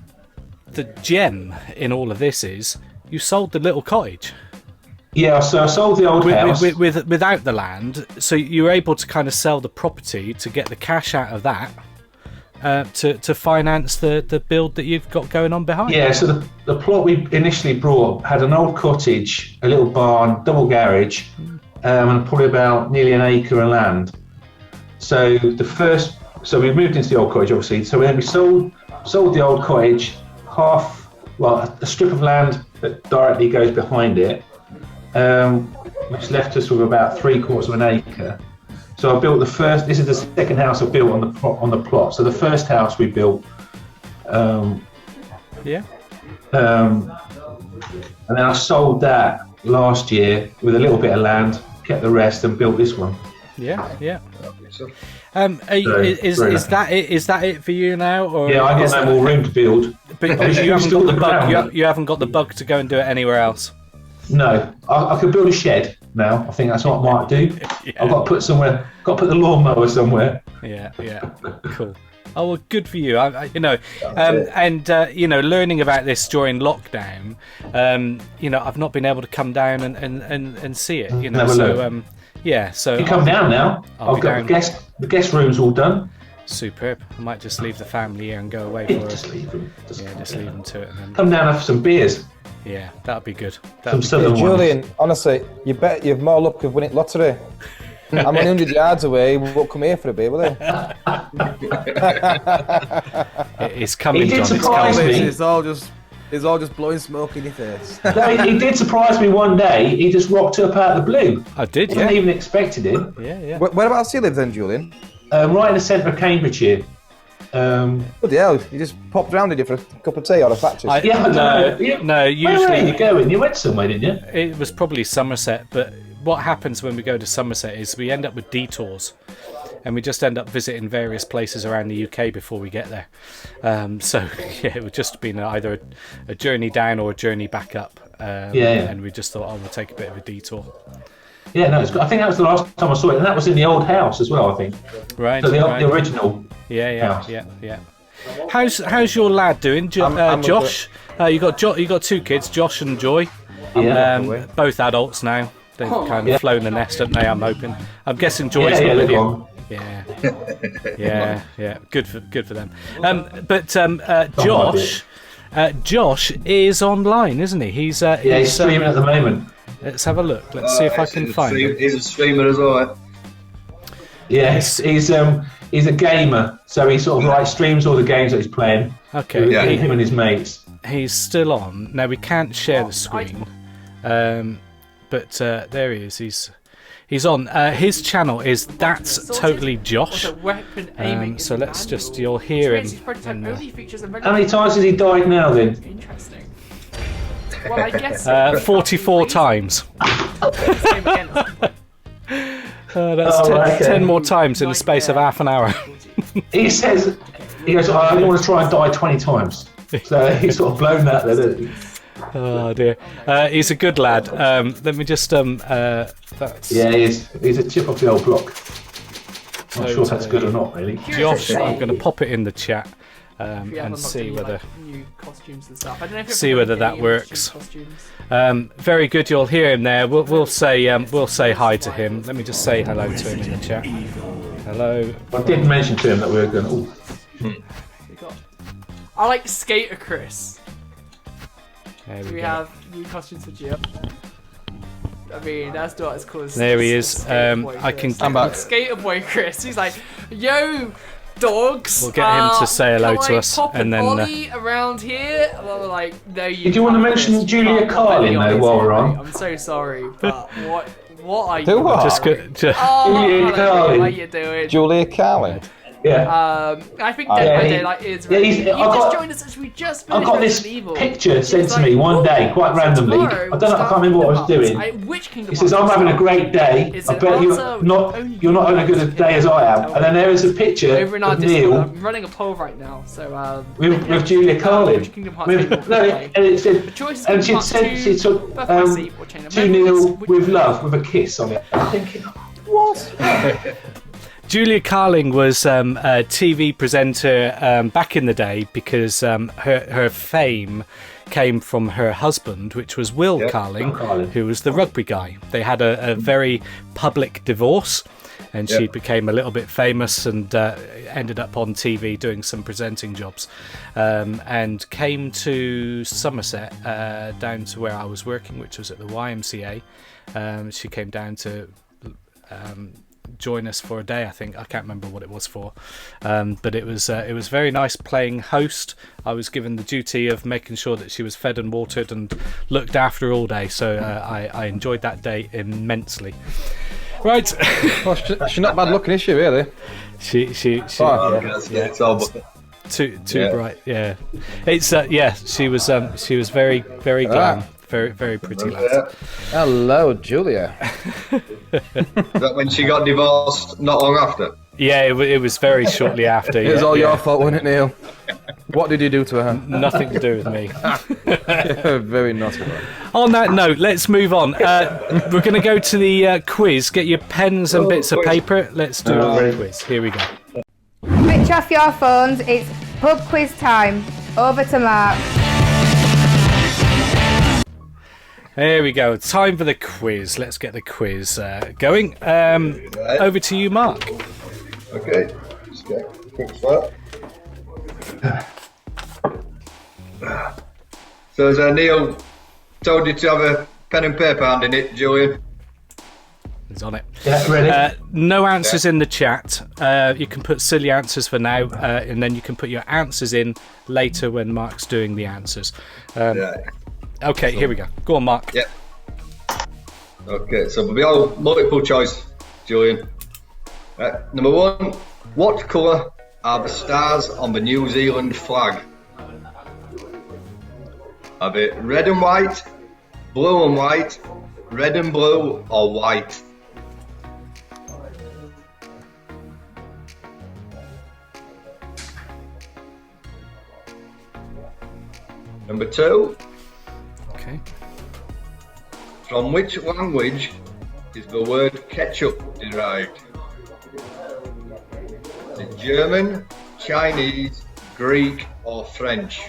gem in all of this is you sold the little cottage. Yeah, so I sold the old house without the land, so you were able to kind of sell the property to get the cash out of that to finance the build that you've got going on behind. Yeah, so the plot we initially brought had an old cottage, a little barn, double garage, and probably about nearly an acre of land. So we moved into the old cottage, obviously. So then we sold the old cottage, a strip of land that directly goes behind it, which left us with about 3/4 of an acre. So I built the first. This is the second house I built on the plot. So the first house we built, and then I sold that last year with a little bit of land, kept the rest, and built this one. Yeah. Is that it for you now? Or yeah, I got no more room to build. But you haven't got the bug. You haven't got the bug to go and do it anywhere else. No, I could build a shed now. I think that's what I might do. I've got to put the lawnmower somewhere. Yeah, cool. Oh well, good for you. Learning about this during lockdown, I've not been able to come down and see it. So you come down now. I've got the guest room's all done. Superb. I might just leave the family here and go away for just leave them. Just leave them to it. And then... Come down and have some beers. Yeah, that'd be good. Julian, honestly, you bet you've more luck of winning lottery. I'm 100 yards away. He won't come here for a beer, will he? It's coming, he did John. Surprise me. It's all just blowing smoke in your face. No, he did surprise me one day. He just rocked up out of the blue. I did. Wasn't even expected him. Yeah. Whereabouts do you live then, Julian? Right in the centre of Cambridgeshire. Bloody hell, you just popped round, did you, for a cup of tea or a patches? No, usually... Where are you going? You went somewhere, didn't you? It was probably Somerset, but what happens when we go to Somerset is we end up with detours, and we just end up visiting various places around the UK before we get there. It would just been either a journey down or a journey back up. And we just thought, we'll take a bit of a detour. Yeah, no, I think that was the last time I saw it, and that was in the old house as well, I think. Right. So the original. Yeah. How's your lad doing, Josh? You got two kids, Josh and Joy. Yeah. Both adults now. They've kind of flown the nest, haven't they? I'm hoping. I'm guessing Joy's not with you. Yeah. Good for them. Josh is online, isn't he? He's streaming at the moment. Let's have a look. Let's see if I can find him. He's a streamer as well. Yes, he's a gamer, so he sort of streams all the games that he's playing. Okay. Yeah. Him and his mates. He's still on. Now we can't share the screen, but there he is. He's on. His channel is That's Totally Josh. Weapon aiming So let's just, you'll hear him. How many times has he died now then? Interesting. Well, I guess 44 times. That's okay. 10 more times in the space of half an hour. He goes, I only want to try and die 20 times. So he's sort of blown that there, didn't he? Oh dear. He's a good lad. Let me just that's Yeah, he's a chip off the old block. Not sure if that's good or not, really. Josh. I'm going to pop it in the chat and haven't see looked at whether new costumes and stuff. I don't know if you've see ever whether looked that at works. costumes. Very good. You'll hear him there. We'll say hi to him. Let me just say hello to him in the chat. Hello. I did mention to him that we were going. I like Skater Chris. There We we go. have new costumes for Gio. I mean, that's not as cool as. There he is. Skater Boy I can. Chris. I'm back. Skater Boy Chris. He's like, yo, dogs. We'll get him to say hello can to I us, pop and an then, ollie around here. And I'm like, no, you. Did you want to can't, mention Chris. Julia You can't pop Carlin, any though, ollies while here, we're on? mate. I'm so sorry, but what are you? Do what? doing? Just Oh, Julia hello, Carlin. What are you doing? Julia Carlin. Yeah. I think Dead by yeah, Daylight is. yeah, Really, he's- you I've just got- joined us as we just I finished got this Resident Evil. picture sent It's to me like, one day, quite so randomly. tomorrow I we'll can't start remember what I was Kingdom doing. Hearts. Which Kingdom He says, Hearts I'm having a is great day. It's I an bet answer you're not having a good day as I am. And then there is a picture over in our of Discord. Neil I'm running a poll right now, so with Julia Carlin. which Kingdom Hearts game will No, play? and it said, choice is and Kingdom she'd Hearts 2, sent it Birth by Sleep, or Chain of to Memories, Neil which- with love, with a kiss on it. I'm thinking, what? Julia Carling was a TV presenter back in the day because her fame came from her husband, which was Will Carling, who was the rugby guy. They had a very public divorce, and she became a little bit famous and ended up on TV doing some presenting jobs, and came to Somerset, down to where I was working, which was at the YMCA. She came down to join us for a day. I think I can't remember what it was for, but it was very nice playing host. I was given the duty of making sure that she was fed and watered and looked after all day, so I enjoyed that day immensely. Right. Well, she's not bad looking, is she? Really? She It's all too bright. Yeah, it's she was very glam. Very pretty lad. Hello, Julia. Is that when she got divorced not long after? Yeah, it was very shortly after. It was all your fault, wasn't it, Neil? What did you do to her? Nothing to do with me. Very naughty one. On that note, let's move on. We're going to go to the quiz. Get your pens and bits of paper. Let's do the quiz. Here we go. Switch off your phones. It's pub quiz time. Over to Mark. There we go. Time for the quiz. Let's get the quiz going. Over to you, Mark. Okay, just get a quick start. So has Neil told you to have a pen and paper hand in it, Julian? He's on it. Yeah, ready? No answers in the chat. You can put silly answers for now, and then you can put your answers in later when Mark's doing the answers. Okay, here we go. Go on, Mark. Yep. Okay, so we'll be all multiple choice, Julian. Number one, what colour are the stars on the New Zealand flag? Are they red and white, blue and white, red and blue, or white? Number two, Okay. from which language is the word ketchup derived? Is it German, Chinese, Greek, or French?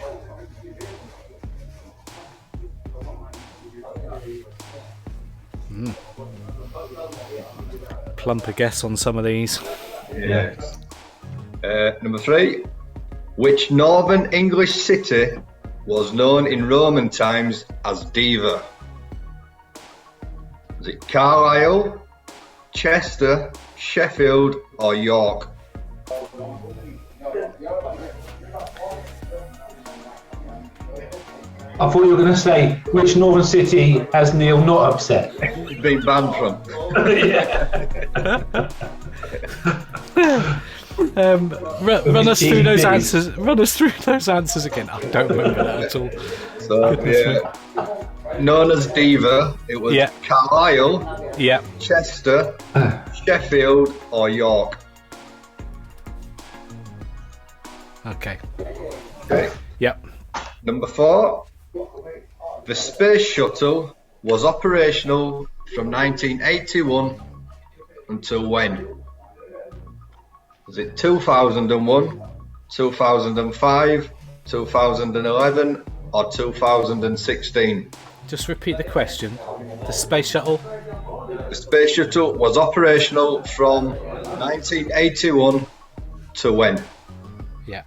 Plump a guess on some of these. Yes. Number three, which northern English city was known in Roman times as Diva? Is it Carlisle, Chester, Sheffield, or York? I thought you were going to say, which northern city has Neil not upset? He's been banned from. Run us through those answers. Run us through those answers again. I don't remember that at all. So, known as Diva, it was Carlisle, Chester, Sheffield, or York. Okay. Yep. Number 4. The space shuttle was operational from 1981 until when? Was it 2001, 2005, 2011, or 2016? Just repeat the question. The space shuttle? The space shuttle was operational from 1981 to when? Yeah.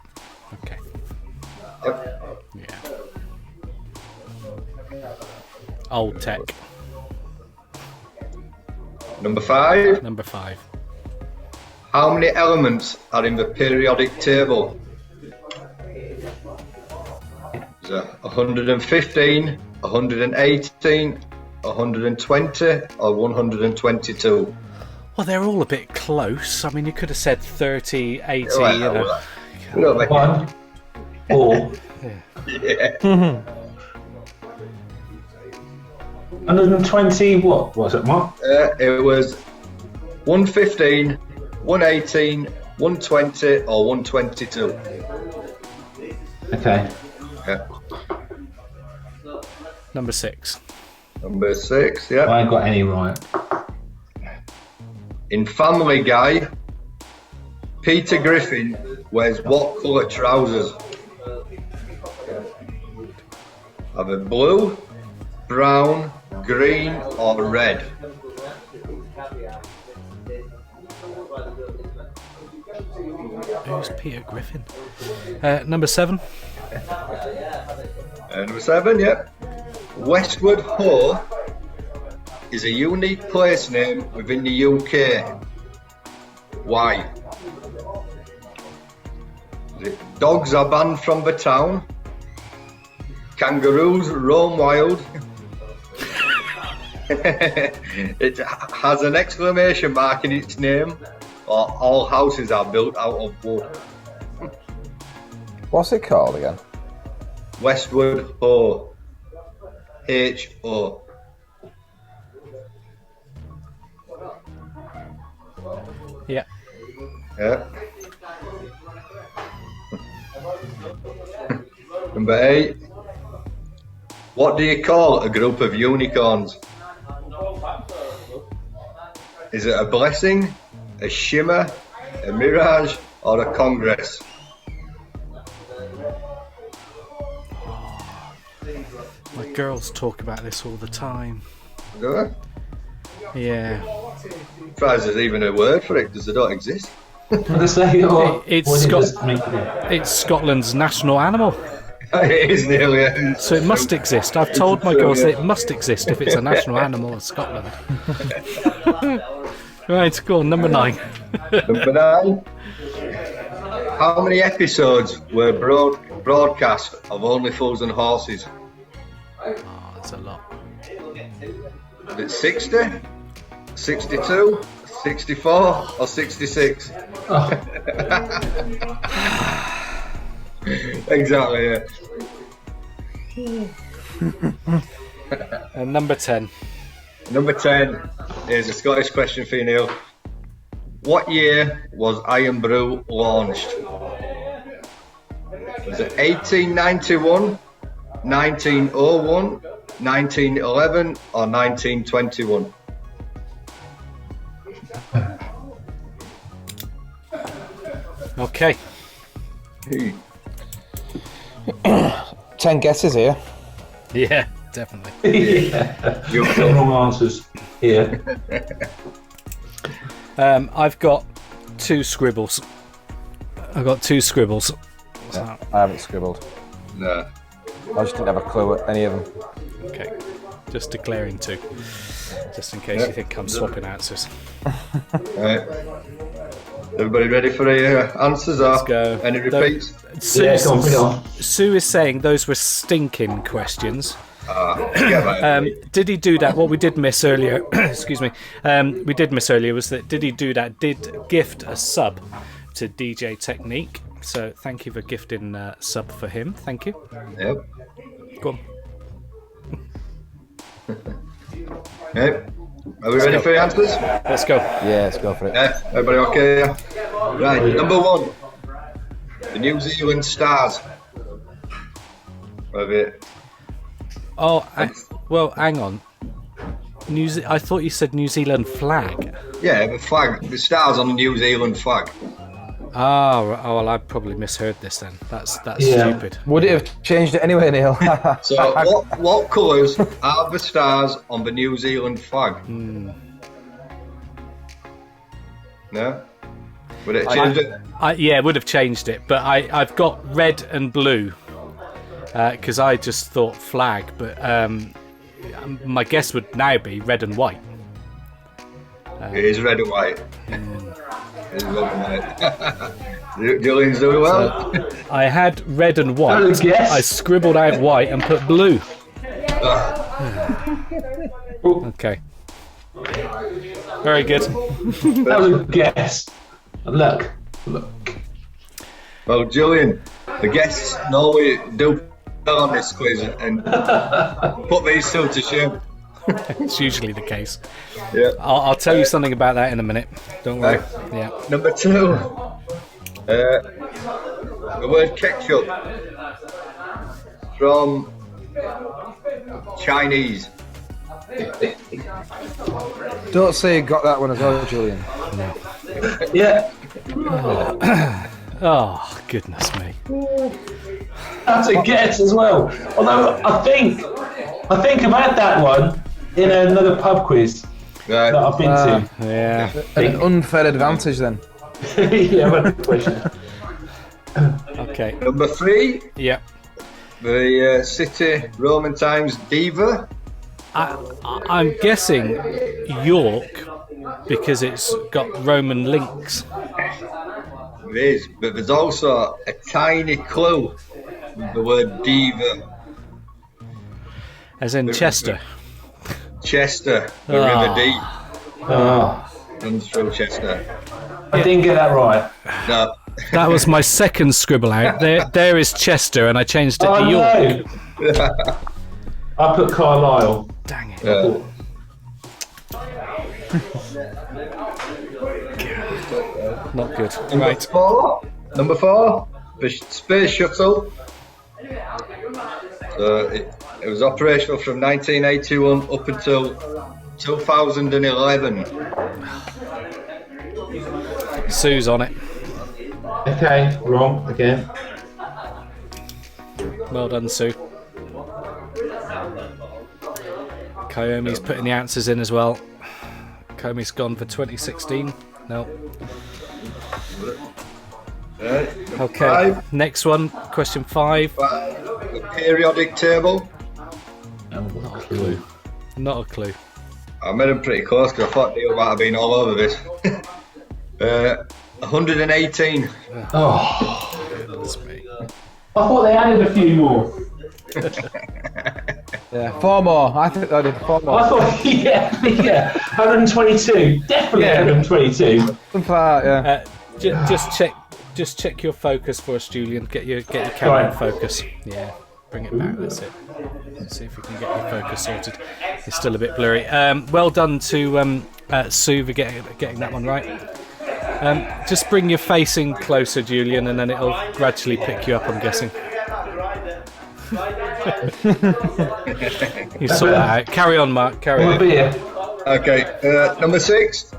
Okay. Yep. Yeah. Old tech. Number 5. Number 5. How many elements are in the periodic table? Is it 115, 118, 120, or 122? Well, they're all a bit close. I mean, you could have said 30, 80, Well, you know. 1, 4. Yeah. 120, what was it, Mark? It was 115, 118, 120, or 122. Okay. Yeah. Number 6. Number 6, yeah. I ain't got any right. In Family Guy, Peter Griffin wears what colour trousers? Have it blue, brown, green, or red? Who's Peter Griffin? Number 7. Number 7, yeah. Westward Ho is a unique place name within the UK. Why? Is it dogs are banned from the town? Kangaroos roam wild? It has an exclamation mark in its name, or all houses are built out of wood. What's it called again? Westward Ho. H-O. Yeah. Yeah. Number 8. What do you call a group of unicorns? Is it a blessing, a shimmer, a mirage, or a congress? My girls talk about this all the time. Do they? Yeah. Surprised there's even a word for it because they don't exist. It's Scotland's national animal. It is nearly. So it must exist. I've told my girls that it must exist if it's a national animal of Scotland. Right, go on, number 9. Number 9. How many episodes were broadcast of Only Fools and Horses? Oh, that's a lot. Is it 60, 62, 64, or 66? Oh. Exactly, yeah. And number 10. Number 10 is a Scottish question for you, Neil. What year was Iron Brew launched? Was it 1891, 1901, 1911, or 1921? Okay. 10 guesses here. Yeah, definitely. Yeah. You've got wrong answers here. I've got 2 scribbles. I've got 2 scribbles. Yeah, I haven't scribbled. No. I just didn't have a clue at any of them. Okay. Just declaring 2. Just in case you think I'm swapping answers. Right. Everybody ready for the answers? Let's go. Any repeats? Sue is saying those were stinking questions. Did he do that? What we did miss earlier, excuse me, we did miss earlier was that did he do that? Did gift a sub to DJ Technique. So thank you for gifting a sub for him. Thank you. Yep. Go on. Yep. Are we ready for the answers? Let's go. Yeah, let's go for it. Yeah, everybody okay? Right, number 1. The New Zealand Stars. Have it. Oh, well, hang on. I thought you said New Zealand flag. Yeah, the flag. The stars on the New Zealand flag. Oh, well, I probably misheard this then. That's stupid. Would it have changed it anyway, Neil? So, what colours are the stars on the New Zealand flag? No? Would it change it? Yeah, it would have changed it, but I've got red and blue because I just thought flag, but my guess would now be red and white. It is red and white. Julian's doing well. So I had red and white. I scribbled out white and put blue. Okay. Very good. That was a guess. Look. Well, Julian, the guests normally do well on this quiz and put these two to shame. It's usually the case. Yeah. I'll tell you something about that in a minute. Don't worry. Yeah. Number 2. The word ketchup from Chinese. Don't say you got that one as well, Julian. No. Yeah. Oh, goodness me. That's a guess as well. Although I think I've had that one in another pub quiz that I've been to. Yeah. An unfair advantage then. Yeah, but question. Okay. Number 3. Yeah. The City Roman Times diva. I'm guessing York because it's got Roman links. It is, but there's also a tiny clue with the word diva. As in Chester. Chester, the River Dee. Runs through Chester. I didn't get that right. No. That was my second scribble out. There is Chester, and I changed it to York. No. I put Carlisle. Dang it. Yeah. Not good. Number 4, the Space Shuttle. So it was operational from 1981 up until 2011. Sue's on it. Okay, wrong again. Well done, Sue. Kayomi's putting the answers in as well. Kayomi's gone for 2016. No. Okay, 5. next one. Question 5. The periodic table. Not a clue. Not a clue. I made them pretty close because I thought Neil might have been all over this. 118. Oh, Goodness me. I thought they added a few more. Yeah, 4 more. I think I did 4 more. I thought, yeah, 122. Definitely 122. Something like that, yeah. Just check your focus for us, Julian. Get your camera in focus. Yeah, bring it back. That's it. Let's see if we can get your focus sorted. It's still a bit blurry. Well done to Sue for getting that one right. Just bring your face in closer, Julian, and then it'll gradually pick you up, I'm guessing. You sort that out. Carry on, Mark. Carry on. Okay, number 6.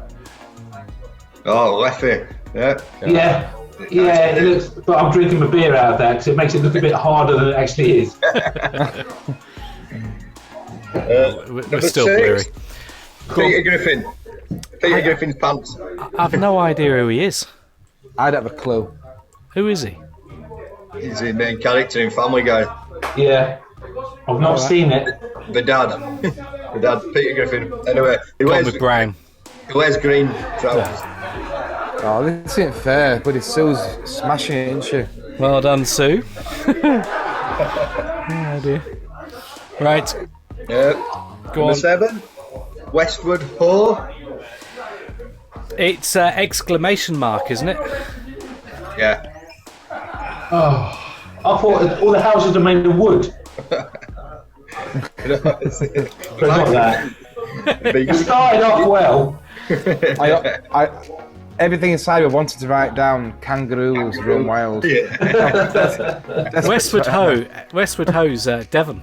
Oh, Leffy. Yeah. Yeah, it looks, but I'm drinking my beer out of that because it makes it look a bit harder than it actually is. We're still blurry. Peter Griffin. Peter Griffin's pants. I've no idea who he is. I'd have a clue. Who is he? He's the main character in Family Guy. Yeah, I've not seen it. The dad. The dad, Peter Griffin. Anyway, he wears brown. He wears green trousers. Oh, this isn't fair, but Sue's smashing it, isn't she? Well done, Sue. Oh dear. Right. Go on. 7. Westward Ho. It's exclamation mark, isn't it? Yeah. Oh, I thought all the houses are made of wood. But not that. It started off well. Everything inside I wanted to write down kangaroos run wild. Westward Ho's Devon.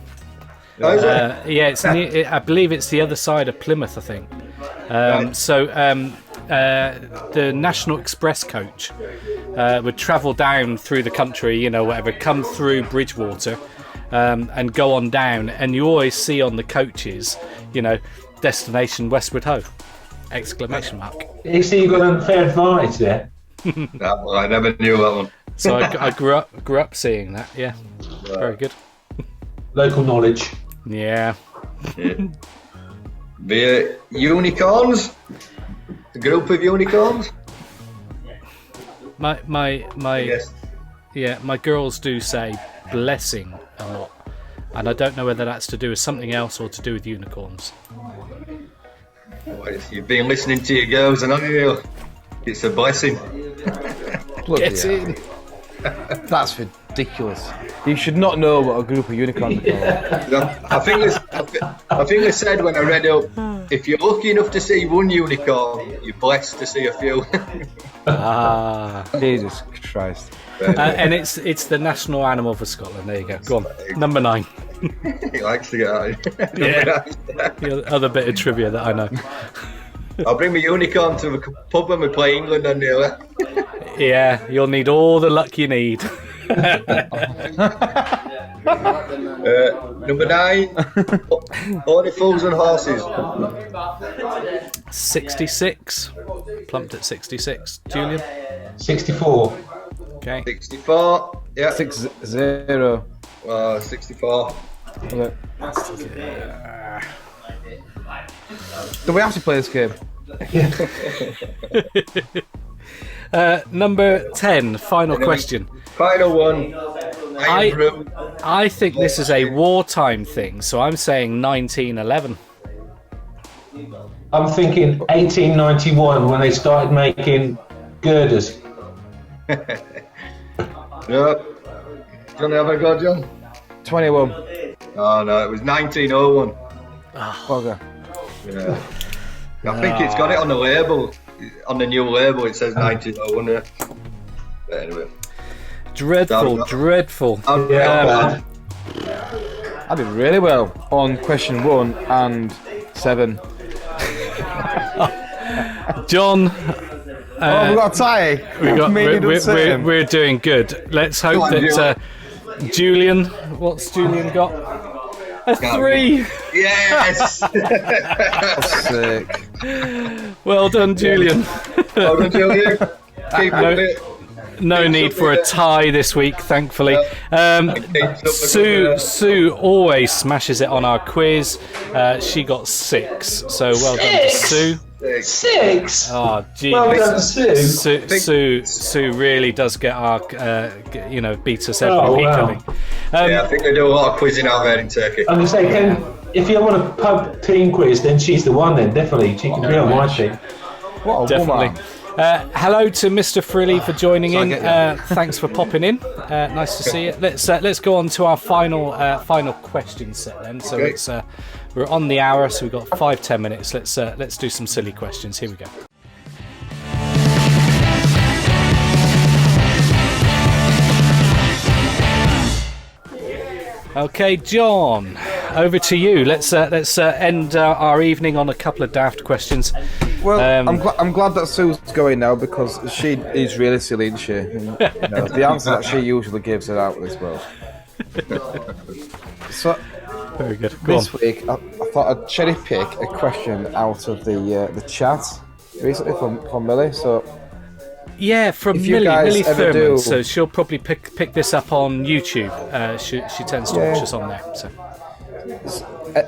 Yeah, it's near, I believe it's the other side of Plymouth, I think. So the National Express coach would travel down through the country, you know, whatever, come through Bridgewater and go on down, and you always see on the coaches, you know, destination Westward Ho! Exclamation mark. You see, you got unfair advantage there. Well, I never knew that one. So I grew up seeing that. Yeah, very good. Local knowledge. Yeah. The unicorns. A group of unicorns. My girls do say blessing a lot, and I don't know whether that's to do with something else or to do with unicorns. You've been listening to your girls, and it's a blessing. Get in. That's ridiculous. You should not know what a group of unicorns are. I think they said when I read up, if you're lucky enough to see one unicorn, you're blessed to see a few. Jesus Christ. And it's the national animal for Scotland. There you go. Go on. Number 9. He likes to get out. Yeah. The other bit of trivia that I know. I'll bring my unicorn to the pub when we play England and Ilya. Yeah, you'll need all the luck you need. Number 9. Only fools and horses. 66. Plumped at 66. Julian? 64. Okay. 64. Yeah. 60. 64. Okay. Do we have to play this game? Number 10. Final question. Final one. I think this is a wartime thing, so I'm saying 1911. I'm thinking 1891 when they started making girders. No. Johnny, have a go, John? 21. Oh no, it was 1901. Okay. Yeah. I think it's got it on the label. On the new label, it says 1901. Yeah. But anyway. Dreadful. Yeah. I did really well on question 1 and 7. John. We got a tie. We're doing good. Let's hope that Julian. What's Julian got? A 3. Yes. Sick. Well done, Julian. Well done, Julian. No need for a tie this week, thankfully. Sue always smashes it on our quiz. She got 6, so well done to Sue. 6. Oh, gee. Well done, Sue. Sue really does get our, beats us every week. Wow. I think. Yeah, I think they do a lot of quizzing out there in Turkey. I'm going to say, if you want a pub team quiz, then she's the one. Then definitely, she can be on my team. What a Definitely. woman. Hello to Mr. Frilly for joining in. Thanks for popping in. Nice to see you. Let's go on to our final question set then. So it's we're on the hour, so we've got 5-10 minutes. Let's do some silly questions. Here we go. Okay, John, over to you. Let's end our evening on a couple of daft questions. Well, I'm glad that Sue's going now because she is really silly, isn't she? And, the answer that she usually gives are out of this world. So, very good. This week, I thought I'd cherry pick a question out of the chat recently from Millie. So. Yeah, from Millie Thurman. So she'll probably pick this up on YouTube. She tends to watch us on there. So.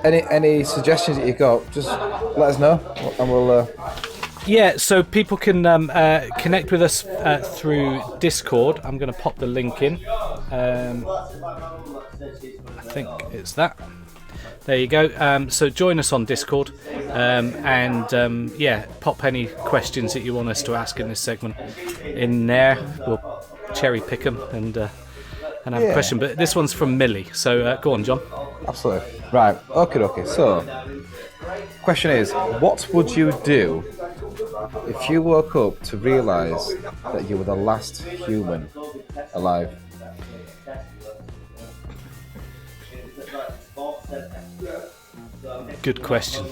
Any suggestions that you got, just let us know, and we'll Yeah, so people can connect with us through Discord. I'm going to pop the link in. I think it's that. There you go. So join us on Discord, and yeah, pop any questions that you want us to ask in this segment in there. We'll cherry pick them and have a question. But this one's from Millie. So go on, John. Absolutely. Right. Okay. So, question is, what would you do if you woke up to realise that you were the last human alive? Good question.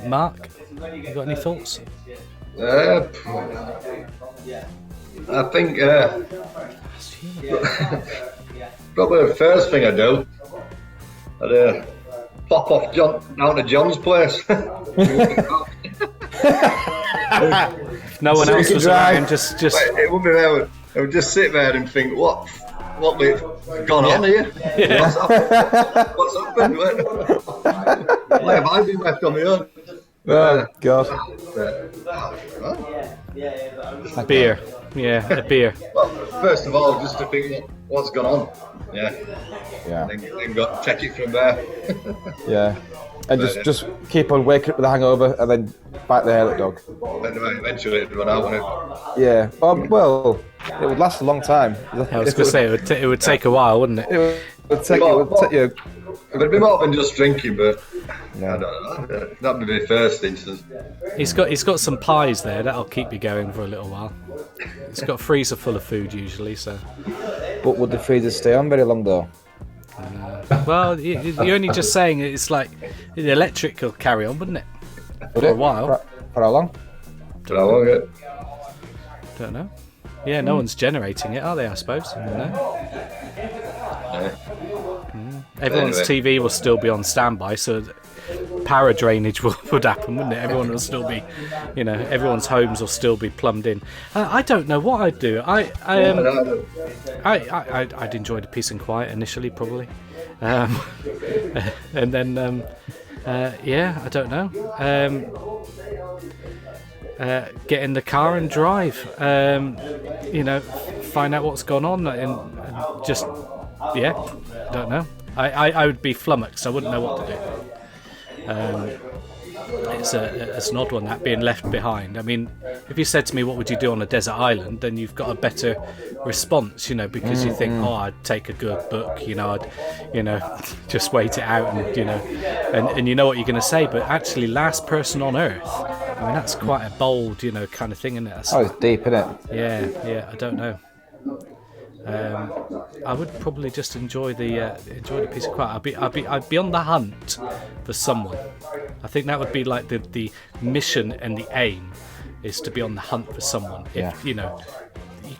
Mark, you got any thoughts? I think probably the first thing I do, I'd pop off down to John's place. No one else was around. Just. It wouldn't be there. I would just sit there and think, what's gone on here? Yeah. What's happened? Why have I been left on my own? Oh God. A beer. Yeah, a beer. Well, first of all, just to think what's gone on. Yeah. Then take it from there. Yeah. And just keep on waking up with a hangover and then bite the hair of the dog. Then eventually it'd run out, wouldn't it? Yeah. Well, it would last a long time. I was going to say it would take a while, wouldn't it? It would take you. It would be more than just drinking, but I don't know. That would be the first instance. He's got some pies there that'll keep you going for a little while. It's got a freezer full of food usually, so. But would the freezer stay on very long though? Well, you're only just saying it's like the electric will carry on, wouldn't it? For a while. For how long? For how long? Don't know. Yeah, no one's generating it, are they? I suppose. No. Everyone's TV will still be on standby, so power drainage would happen, wouldn't it? Everyone will still be, everyone's homes will still be plumbed in. I don't know what I'd do. I'd enjoy the peace and quiet initially, probably, and then I don't know. Get in the car and drive. Find out what's gone on, and just don't know. I would be flummoxed. I wouldn't know what to do. It's an odd one, that being left behind. I mean, if you said to me, what would you do on a desert island, then you've got a better response, because you think, I'd take a good book, I'd, just wait it out and you know what you're going to say. But actually, last person on Earth, I mean, that's quite a bold, kind of thing, isn't it? It's deep, isn't it? Yeah, I don't know. I would probably just enjoy the peace of quiet. I'd be on the hunt for someone. I think that would be like the mission and the aim is to be on the hunt for someone. If you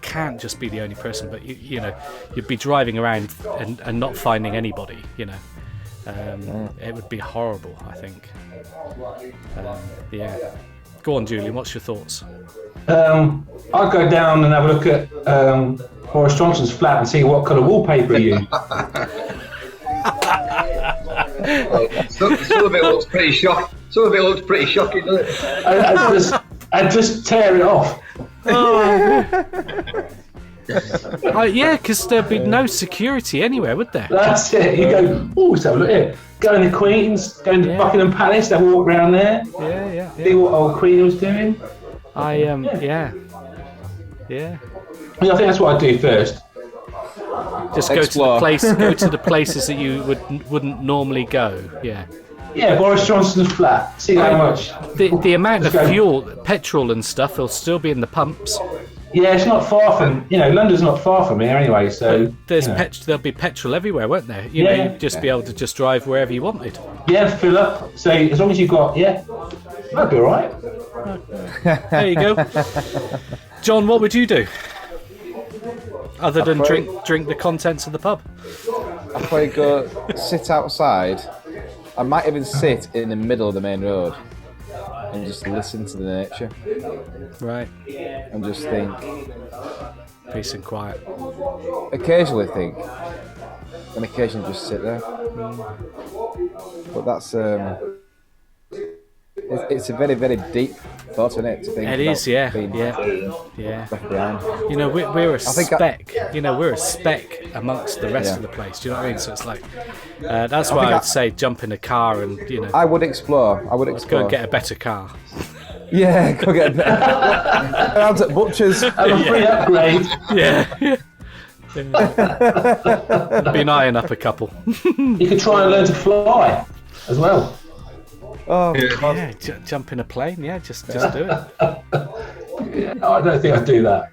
can't just be the only person, but you'd be driving around and not finding anybody. It would be horrible, I think. Go on, Julian. What's your thoughts? I'd go down and have a look at Boris Johnson's flat and see what colour wallpaper he used. Some of it looks pretty shocking. Some of it looks pretty shocking, doesn't it? I'd just tear it off. Because there'd be no security anywhere, would there? That's it. You go, let's have a look here. Go in the Queen's, go into Buckingham Palace, have a walk around there. See what old Queen was doing. I think that's what I'd do first. Just go to the places that you wouldn't normally go. Yeah, Boris Johnson's flat. See how much. The amount of fuel, petrol and stuff will still be in the pumps. Yeah, it's not far from, London's not far from here anyway, so... There'll be petrol everywhere, won't there? You'd just be able to just drive wherever you wanted. Yeah, fill up. So as long as you've got, that'd be alright. There you go. John, what would you do? Other than drink the contents of the pub? I'd probably go sit outside. I might even sit in the middle of the main road and just listen to the nature. Right. And just think. Peace and quiet. Occasionally think. And occasionally just sit there. But that's It's a very, very deep thought, isn't it? To think It is, yeah. being Yeah. left behind. You know, we're a think speck. You know, we're a speck amongst the rest of the place. Do you know what I mean? So it's like, that's why I'd say jump in a car and, you know. I would explore. Let's go and get a better car. Yeah, go get a better. Around at Butcher's. Have a free upgrade. Yeah. Been eyeing up a couple. You could try and learn to fly as well. Oh, yeah, jump in a plane. Yeah, just do it. Yeah, I don't think I'd do that.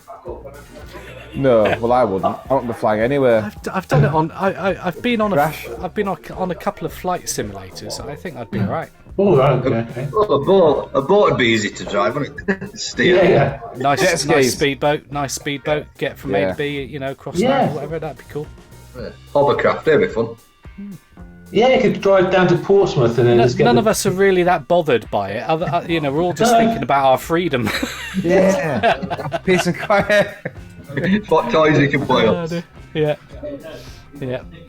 No, well I wouldn't. I wouldn't be flying anywhere. I've done it on. I've been on a couple of flight simulators. I think I'd be alright. Oh, okay. Well, a boat would be easy to drive, wouldn't it? Steer. Yeah. Nice speedboat. Get from A to B. You know, cross land or whatever. That'd be cool. Hovercraft, that'd be fun. Yeah, you could drive down to Portsmouth and then just get. None of us are really that bothered by it. You know, we're all just thinking about our freedom. Yeah. Peace and quiet. What toys you can play up. Yeah.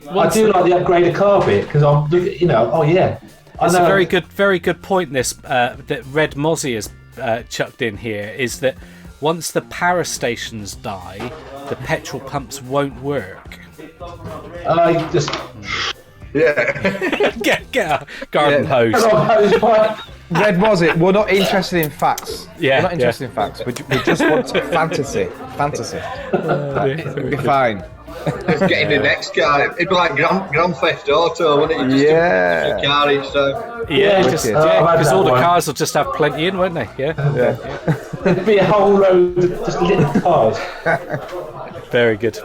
I do like the upgraded car bit because I'm, you know, oh yeah. It's a very good point. This that Red Mozzie has chucked in here is that once the power stations die, the petrol pumps won't work. Just get a garden hose. Red Mozzie, we're not interested in facts. Yeah, we're not interested in facts. We just want fantasy. It'll be fine. Just getting the next car. It'd be like Grand Theft Auto, wouldn't it? Yeah. A car each time. Because all the cars will just have plenty in, won't they? Yeah. There'd be a whole road of just little cars. Very good.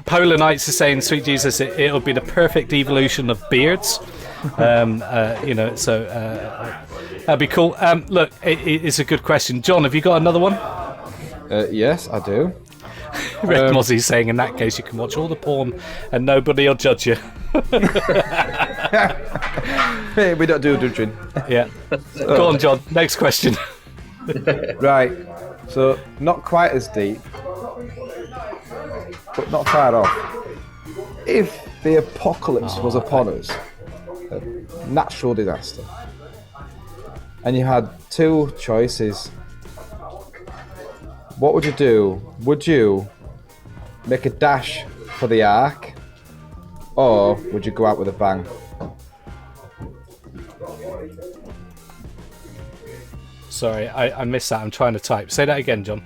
Polar Knights is saying, "Sweet Jesus, it'll be the perfect evolution of beards." You know, so that'd be cool. Look, it's a good question. John, have you got another one? Yes, I do. Red Mozzie's saying, in that case, you can watch all the porn and nobody will judge you. Hey, we don't do judging. Yeah. Go on, John. Next question. Right. So, not quite as deep, but not far off. If the apocalypse was upon us, a natural disaster, and you had two choices, what would you do? Would you make a dash for the Ark, or would you go out with a bang? Sorry, I missed that. I'm trying to type. Say that again, John.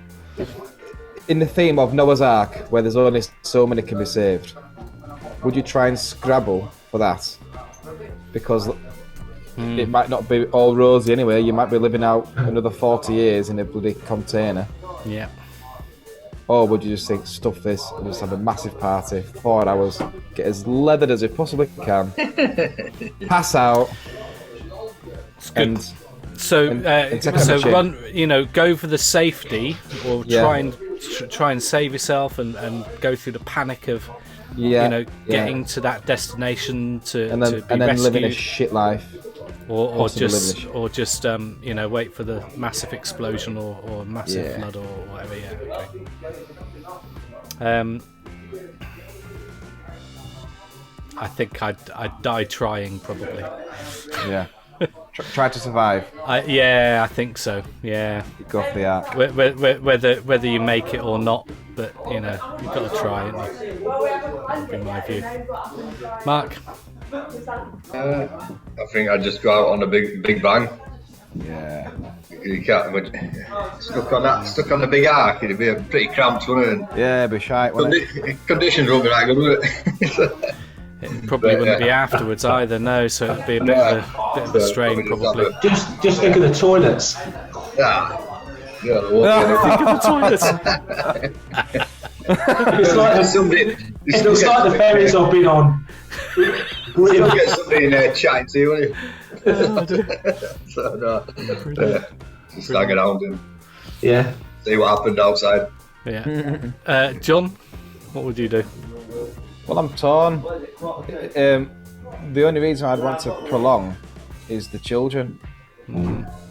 In the theme of Noah's Ark, where there's only so many can be saved, would you try and scrabble for that? Because it might not be all rosy anyway. You might be living out another 40 years in a bloody container. Yeah. Or would you just think, stuff this, and just have a massive party, 4 hours, get as leathered as you possibly can, pass out, and run. You know, go for the safety, or try and save yourself, and go through the panic of, getting to that destination to be rescued. living a shit life. Or just wait for the massive explosion or massive flood or whatever. I think I'd die trying, probably. Yeah. Try to survive. I think so. Yeah. Go for the Ark. Whether you make it or not, but you've got to try, haven't you? That'd be my view. Mark. I think I'd just go out on a big bang. Yeah. You can't stuck on the big Ark. It'd be a pretty cramped, wouldn't it? Yeah, it'd be shite. Conditions won't be that good, would it? It probably wouldn't be afterwards either. No, so it'd be a bit of a strain, probably. Just think of the toilets. Think of the toilets. It's like the ferries I've been on. You'll get somebody in there chatting to you, won't you? Just hang around and see what happened outside. Yeah. John, what would you do? Well, I'm torn. The only reason I'd want to prolong is the children.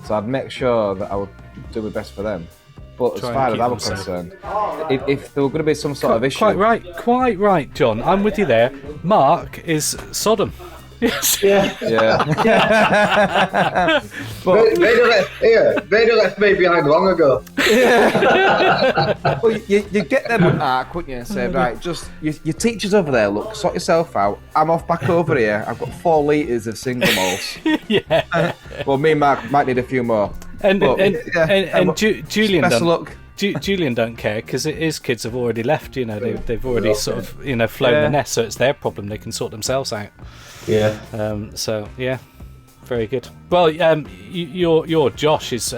So I'd make sure that I would do my best for them. But as far as I was concerned, if there were going to be some sort of issue... Quite right, John. I'm with you there. Mark is Sodom. Yes. Yeah. They'd have left me behind long ago. Well, you get them at Arc, wouldn't you? Say, right, just your teacher's over there. Look, sort yourself out. I'm off back over here. I've got 4 litres of single malts. Yeah. Well, me and Mark might need a few more. And Julian best of luck. Julian don't care because his kids have already left. You know, they've already sort of flown the nest, so it's their problem. They can sort themselves out. Yeah. So yeah, very good. Well, your Josh is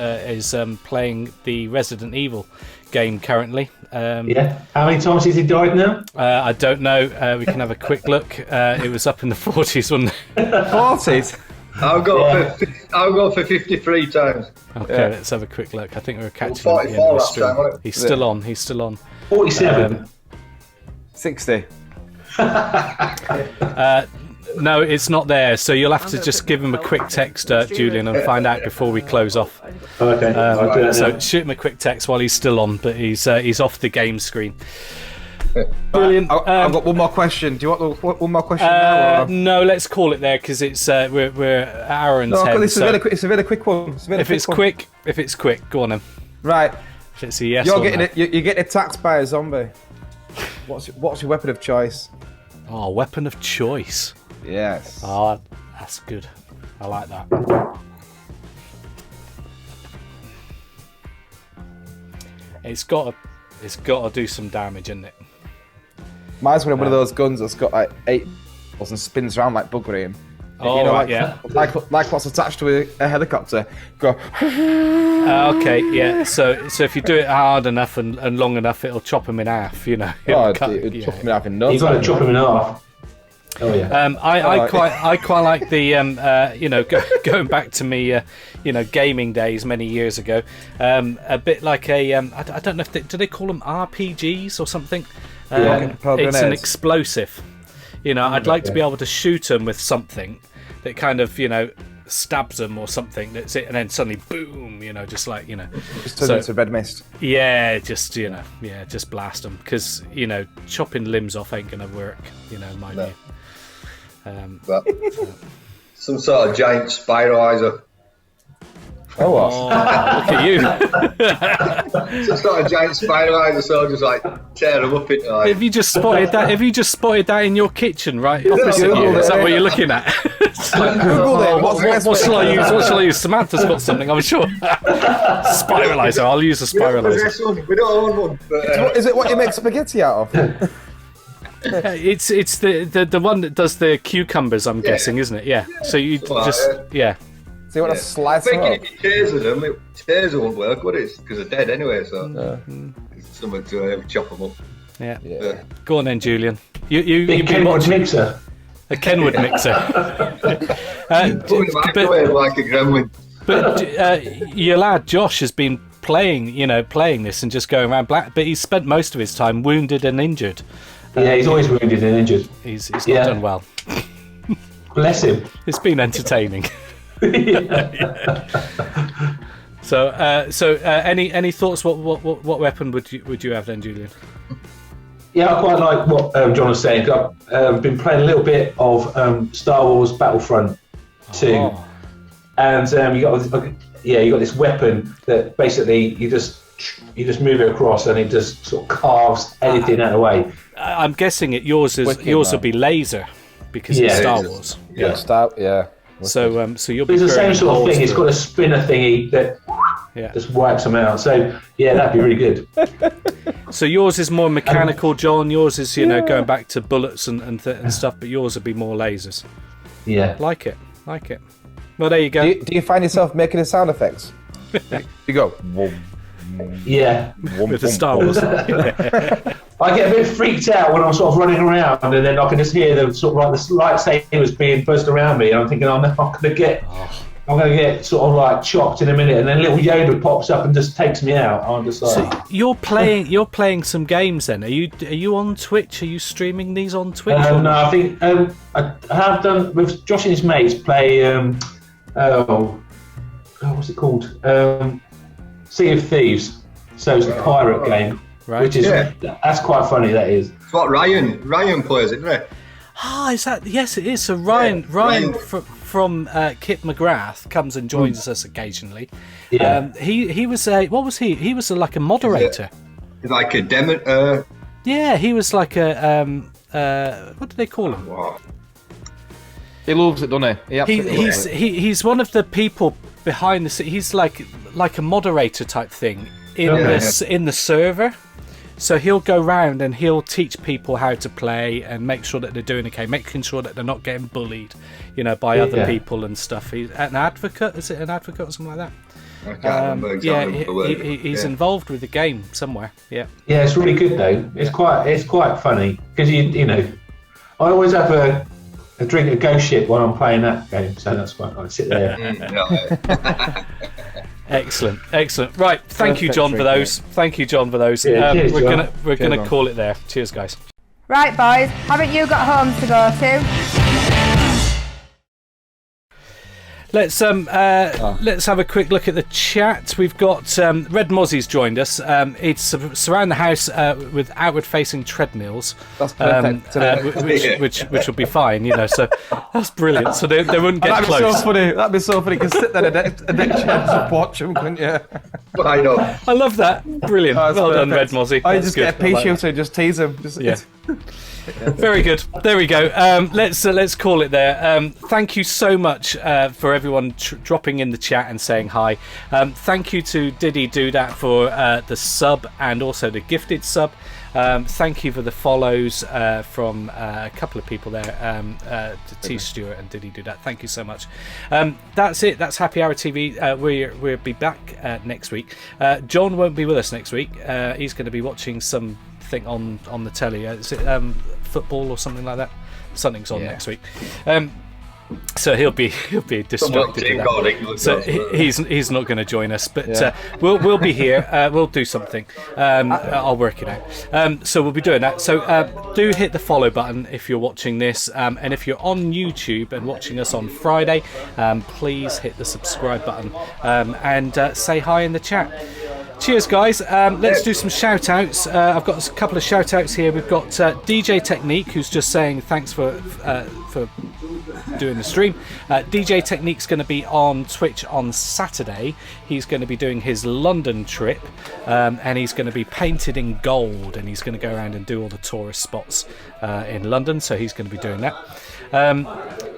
playing the Resident Evil game currently. Yeah. How many times has he died now? I don't know. We can have a quick look. It was up in the 40s, wasn't it? 40s. I'll go for 53 times. Okay, let's have a quick look. I think we're catching him 44 at the end of the last stream. time, wasn't it? He's still on. 47. 60. No, it's not there. So you'll have to just give him a quick text, Julian, and find out before we close off. Okay. I'll do that So now. shoot him a quick text while he's still on, but he's off the game screen. Brilliant. I've got one more question. Do you want one more question now? Or? No, let's call it there because it's we're an hour and 10. It's a really quick one. If it's quick, go on then. Right. If it's a yes, You're or getting no. you're getting attacked by a zombie. What's your weapon of choice? Oh, weapon of choice. Yes. Oh, that's good. I like that. It's got to do some damage, isn't it? Mine's one of those guns that's got like 8 balls and spins around like buggery. And, Oh, right, yeah. Like what's attached to a helicopter. Go. Okay, yeah. So if you do it hard enough and long enough, it'll chop him in half. You know. It'll chop him in half in no You've got to time. chop him in half. Oh yeah. I quite like the going back to me gaming days many years ago. A bit like a I don't know if do they call them RPGs or something. It's an explosive. I'd like to be able to shoot them with something that kind of stabs them or something. That's it, and then suddenly boom. Just like Just turn into red mist. Yeah, just just blast them because chopping limbs off ain't gonna work. Mind you. But some sort of giant spiralizer. Oh, what? Look at you. Some sort of giant spiralizer, so I'll just like tear them up into like. Have you just spotted that? Have you just spotted that in your kitchen, right opposite you? Is that what you're looking at? Google it. What shall I use? What shall I use? Samantha's got something, I'm sure. Spiralizer. I'll use a spiralizer. We don't own one. But, Is it what you make spaghetti out of? It's the one that does the cucumbers, I'm guessing, isn't it? Yeah. So you just So you want to slice them thinking up? if you taser them, taser won't work, would it? Because they're dead anyway. So it's something to chop them up. Yeah. Yeah. Go on then, Julian. You Big Kenwood mixer. A Kenwood mixer. Put in the microwave like a gremlin. But your lad Josh has been playing this and just going around black, but he's spent most of his time wounded and injured. Yeah, he's always wounded and injured. He's not done well. Bless him. It's been entertaining. So any thoughts? What weapon would you have then, Julian? Yeah, I quite like what John was saying. I've been playing a little bit of Star Wars Battlefront 2, and you got this weapon that basically you just move it across and it just sort of carves anything out of the way. I'm guessing yours will be laser because it's Star Wars. Yeah. So you'll be. It's the same sort of thing. It's through. got a spinner thingy that just wipes them out. So yeah, that'd be really good. So yours is more mechanical, John. Yours is going back to bullets and stuff, but yours would be more lasers. Yeah, like it. Well, there you go. Do you find yourself making the sound effects? You go. Yeah, with the Star Wars. I get a bit freaked out when I'm sort of running around, and then I can just hear the sort of like the lightsabers being buzzed around me, and I'm thinking, I'm gonna get sort of like chopped in a minute, and then little Yoda pops up and just takes me out. I'm just like. So you're playing some games then? Are you on Twitch? Are you streaming these on Twitch? No, I think I have done with Josh and his mates play. What's it called? Sea of Thieves. So it's the pirate game, right? Which is that's quite funny. That is. It's what Ryan plays, isn't it? is that? Yes, it is. So Ryan from Kit McGrath comes and joins us occasionally. Yeah. He was a what was he? He was like a moderator. Like a demo. Yeah, he was like a what do they call him? Wow. He loves it, doesn't he? He's one of the people behind the scene. He's like a moderator type thing in the server. So he'll go round and he'll teach people how to play and make sure that they're doing okay, making sure that they're not getting bullied, by other people and stuff. He's an advocate. Is it an advocate or something like that? I can't remember exactly the word. He's involved with the game somewhere. Yeah. Yeah, it's really good though. It's quite funny because I always have a drink of Ghost Ship while I'm playing that game, so that's why I sit there. Excellent. Right, thank you, John, for those. Thank you, John, for those. Cheers, we're gonna call it there. Cheers, guys. Right, boys, haven't you got homes to go to? Let's have a quick look at the chat. We've got Red Mozzie's joined us. It's surround the house with outward-facing treadmills. That's perfect. Which will be fine, So that's brilliant. So they wouldn't get close. That'd be so funny. You can sit there and and watch them, couldn't you? I know. I love that. Brilliant. Well done, Red Mozzie. I just get a pea shooter and just tease him. Very good. There we go. Let's call it there. Thank you so much for everyone dropping in the chat and saying hi. Thank you to Diddy Do That for the sub and also the gifted sub. Thank you for the follows from a couple of people there, to T Stewart and Diddy Do That. Thank you so much. That's it. That's Happy Hour TV. We'll be back next week. John won't be with us next week. He's going to be watching something on the telly. Is it football or something like that? Something's on next week. So he'll be distracted with that. So he's not going to join us, but we'll be here. We'll do something. I'll work it out. So we'll be doing that. So do hit the follow button if you're watching this, and if you're on YouTube and watching us on Friday, please hit the subscribe button and say hi in the chat. Cheers, guys. Let's do some shout outs. I've got a couple of shout outs here. We've got DJ Technique, who's just saying thanks for doing the stream. DJ Technique's going to be on Twitch on Saturday. He's going to be doing his London trip, and he's going to be painted in gold, and he's going to go around and do all the tourist spots in London, so he's going to be doing that.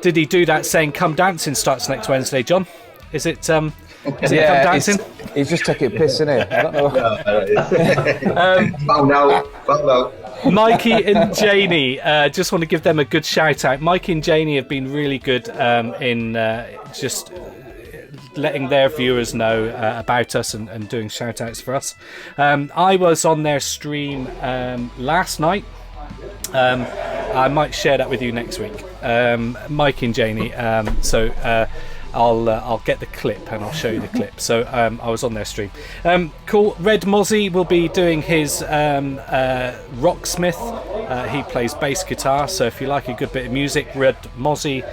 Did he do that saying Come Dancing starts next Wednesday, John? Is it Come Dancing? He's just taking a piss, isn't he? I don't know. Found out. Mikey and Janie, just want to give them a good shout out. Mikey and Janie have been really good in just letting their viewers know about us and doing shout outs for us. I was on their stream last night. I might share that with you next week. Mikey and Janie. I'll get the clip and I'll show you the clip. So I was on their stream. Cool. Red Mozzie will be doing his Rocksmith. He plays bass guitar. So if you like a good bit of music, Red Mozzie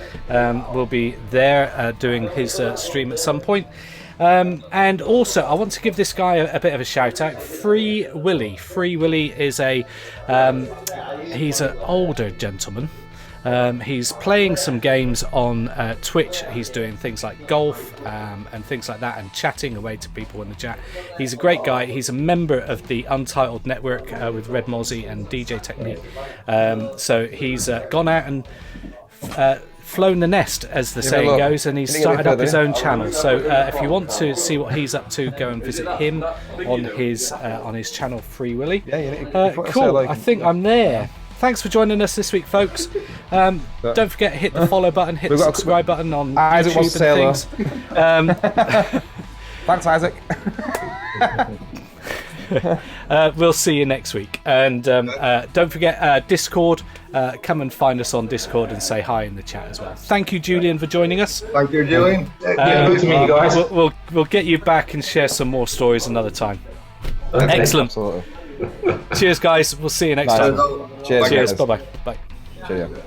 will be there doing his stream at some point. And also, I want to give this guy a bit of a shout out. Free Willy. Free Willy is he's an older gentleman. He's playing some games on Twitch. He's doing things like golf and things like that, and chatting away to people in the chat. He's a great guy. He's a member of the Untitled Network with Red Mozzie and DJ Technique. So he's gone out and flown the nest, as the saying goes, and he's started up his own channel. So if you want to see what he's up to, go and visit him on his channel, Free Willy. Cool. I think I'm there. Thanks for joining us this week, folks. Don't forget to hit the follow button, hit the subscribe button on YouTube and things. Thanks, Isaac. We'll see you next week. And don't forget Discord. Come and find us on Discord and say hi in the chat as well. Thank you, Julian, for joining us. Thank you, Julian. Good to meet you guys. We'll get you back and share some more stories another time. Okay. Excellent. Absolutely. Cheers, guys. We'll see you next time. Cheers. Bye-bye. Bye. Cheerio.